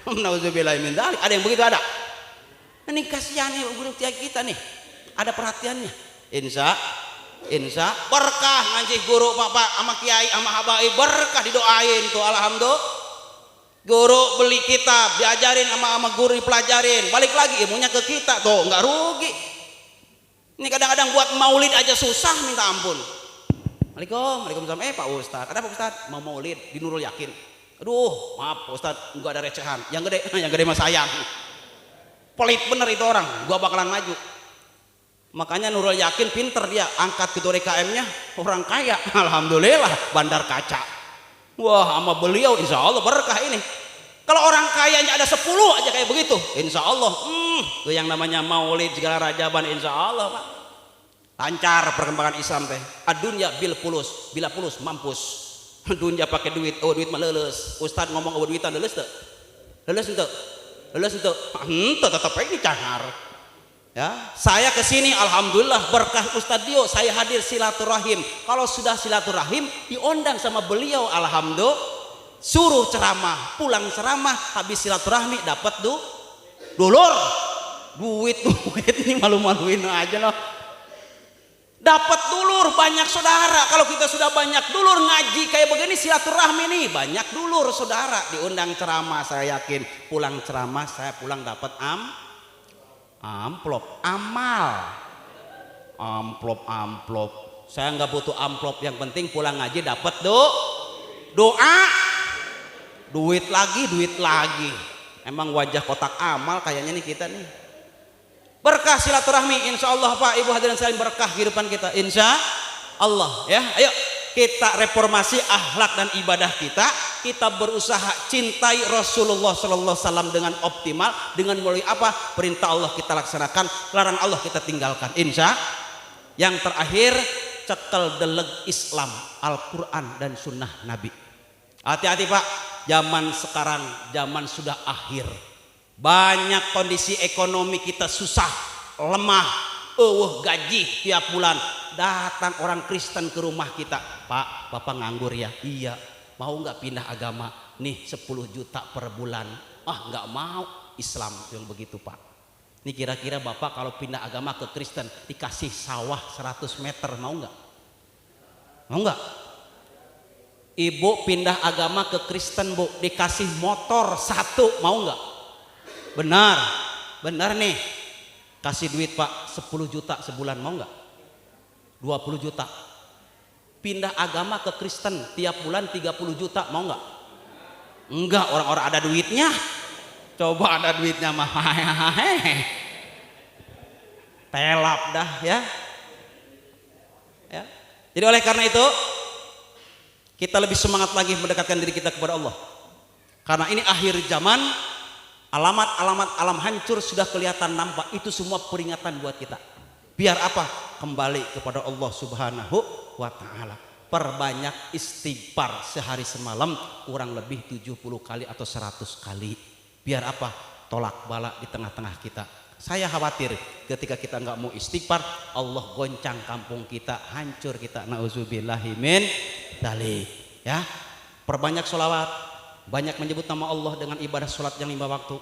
Nauzubillah min dzalik. Ada yang begitu ada? Ini kasihan nih guru kita nih. Ada perhatiannya. Insya berkah ngaji guru bapak sama kiai sama habaib, berkah didoain tuh alhamdulillah. Guru beli kitab, diajarin sama guru dipelajarin, balik lagi ilmunya ke kita tuh, nggak rugi. Ini kadang-kadang buat maulid aja susah minta ampun. Waalaikumsalam. Pak Ustadz, ada Pak Ustadz mau maulid di Nurul Yakin. Aduh, maaf Pak Ustadz, nggak ada recehan. Yang gede mah sayang. Pelit bener itu orang, gua bakalan maju. Makanya Nurul Yakin pinter dia, angkat ketua DKM-nya orang kaya. Alhamdulillah, bandar kaca. Wah, sama beliau insya Allah berkah ini. Kalau orang kayanya ada 10 aja kayak begitu, insya Allah itu yang namanya maulid segala rajaban, insya Allah Pak. Lancar perkembangan Islam teh. Adunya bil pulus, bila pulus mampus. Dunia pakai duit, duit mah leuleus. Ustad ngomong duitan leuleus teu? Leuleus henteu? Henteu tetep ini cangar. Ya, saya kesini alhamdulillah berkah Ustadz Dio, saya hadir silaturahim. Kalau sudah silaturahim diundang sama beliau alhamdulillah, suruh ceramah, pulang ceramah habis silaturahmi dapat dulur, duit ini malu-maluin aja loh. Dapat dulur, banyak saudara. Kalau kita sudah banyak dulur ngaji kayak begini silaturahmi nih, banyak dulur saudara diundang ceramah, saya yakin pulang ceramah saya pulang dapat amplop saya nggak butuh amplop, yang penting pulang ngaji dapat doa, duit lagi. Emang wajah kotak amal kayaknya nih kita nih. Berkah silaturahmi insya Allah Pak Ibu hadirin sekalian, berkah kehidupan kita insya Allah ya. Ayo kita reformasi akhlak dan ibadah kita berusaha cintai Rasulullah Sallallahu Alaihi Wasallam dengan optimal, dengan melalui apa perintah Allah kita laksanakan, larang Allah kita tinggalkan. Insya. Yang terakhir, cekel deleg Islam, Al-Quran dan Sunnah Nabi. Hati-hati Pak, zaman sekarang zaman sudah akhir. Banyak kondisi ekonomi kita susah, lemah, gaji tiap bulan. Datang orang Kristen ke rumah kita, Pak, Bapak nganggur ya? Iya. Mau nggak pindah agama? Nih 10 juta per bulan. Nggak mau. Islam yang begitu Pak. Ini kira-kira Bapak kalau pindah agama ke Kristen dikasih sawah 100 meter mau nggak? Mau nggak? Ibu pindah agama ke Kristen Bu, dikasih motor 1 mau nggak? Benar nih. Kasih duit Pak 10 juta sebulan mau nggak? 20 juta. Pindah agama ke Kristen tiap bulan 30 juta mau nggak? Enggak, orang-orang ada duitnya. Coba ada duitnya mah telap dah ya. Jadi oleh karena itu kita lebih semangat lagi mendekatkan diri kita kepada Allah. Karena ini akhir zaman, alamat-alamat alam hancur sudah kelihatan nampak. Itu semua peringatan buat kita. Biar apa? kembali kepada Allah Subhanahu wa taala. Perbanyak istighfar sehari semalam kurang lebih 70 kali atau 100 kali. Biar apa? Tolak bala di tengah-tengah kita. Saya khawatir ketika kita nggak mau istighfar, Allah goncang kampung kita, hancur kita. Nauzubillahi min dzalik. Ya, perbanyak sholawat, banyak menyebut nama Allah dengan ibadah sholat yang 5 waktu.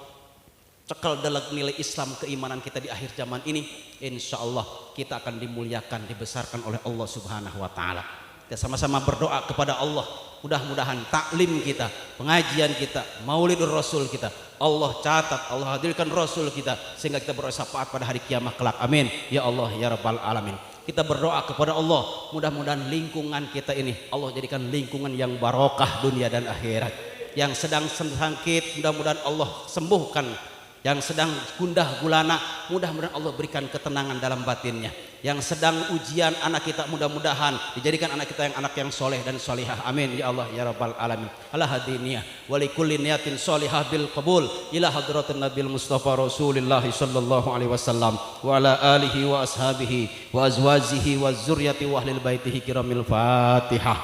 Cekal dalam nilai Islam keimanan kita di akhir zaman ini, insya Allah kita akan dimuliakan, dibesarkan oleh Allah Subhanahu wa taala. Kita sama-sama berdoa kepada Allah, mudah-mudahan taklim kita, pengajian kita, Maulidur Rasul kita, Allah catat, Allah hadirkan Rasul kita sehingga kita beroleh syafaat pada hari kiamat kelak. Amin ya Allah ya Rabbal alamin. Kita berdoa kepada Allah, mudah-mudahan lingkungan kita ini Allah jadikan lingkungan yang barokah dunia dan akhirat. Yang sedang sakit mudah-mudahan Allah sembuhkan. Yang sedang gundah gulana mudah-mudahan Allah berikan ketenangan dalam batinnya. Yang sedang ujian anak kita mudah-mudahan dijadikan anak kita yang anak yang soleh dan solihah. Amin ya Allah ya Rabbal alamin. Ala hadiniyah walikulli niyatin solihah bil qabul ila hadratin nabil mustafa rasulillah sallallahu alaihi wasallam wa ala alihi wa ashabihi wa azwajihi wa zurriyati wa ahlil baitihi kiramil fatihah.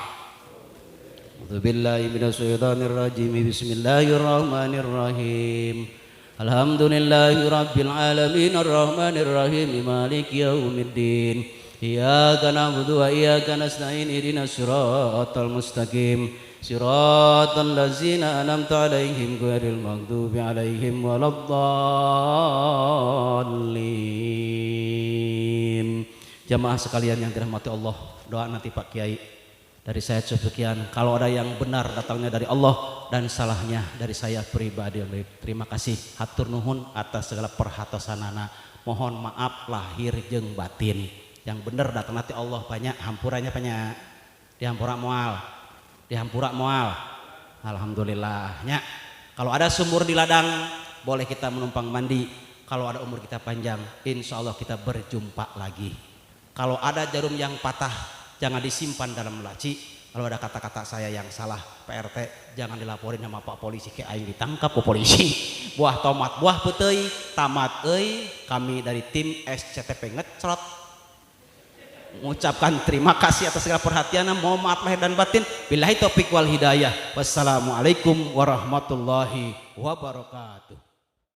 Billahi minasyaitonir rajim. Bismillahirrahmanirrahim. Alhamdulillahi rabbil alamin arrahmanir rahim maliki yaumiddin iyyaka na'budu wa iyyaka nasta'in ihdinas siratal mustaqim siratal ladzina an'amta 'alaihim ghairil maghdubi 'alaihim waladdallin. Jamaah sekalian yang dirahmati Allah, doa nanti Pak Kiai. Dari saya sekian, kalau ada yang benar datangnya dari Allah dan salahnya dari saya pribadi. Terima kasih hatur nuhun atas segala perhatosanana. Mohon maaf lahir jeung batin. Yang benar datang nanti Allah banyak, hampurannya banyak. Dihampura moal. Alhamdulillahnya. Kalau ada sumur di ladang, boleh kita menumpang mandi. Kalau ada umur kita panjang, insya Allah kita berjumpa lagi. Kalau ada jarum yang patah, jangan disimpan dalam laci. Kalau ada kata-kata saya yang salah, Pak RT jangan dilaporin sama Pak Polisi, kayak aing ditangkap Pak Polisi. Buah tomat, buah petei, tamat euy. Kami dari tim SCTP Ngecrot mengucapkan terima kasih atas segala perhatian. Mohon maaf lahir dan batin. Billahi taufik wal hidayah. Wassalamualaikum warahmatullahi wabarakatuh.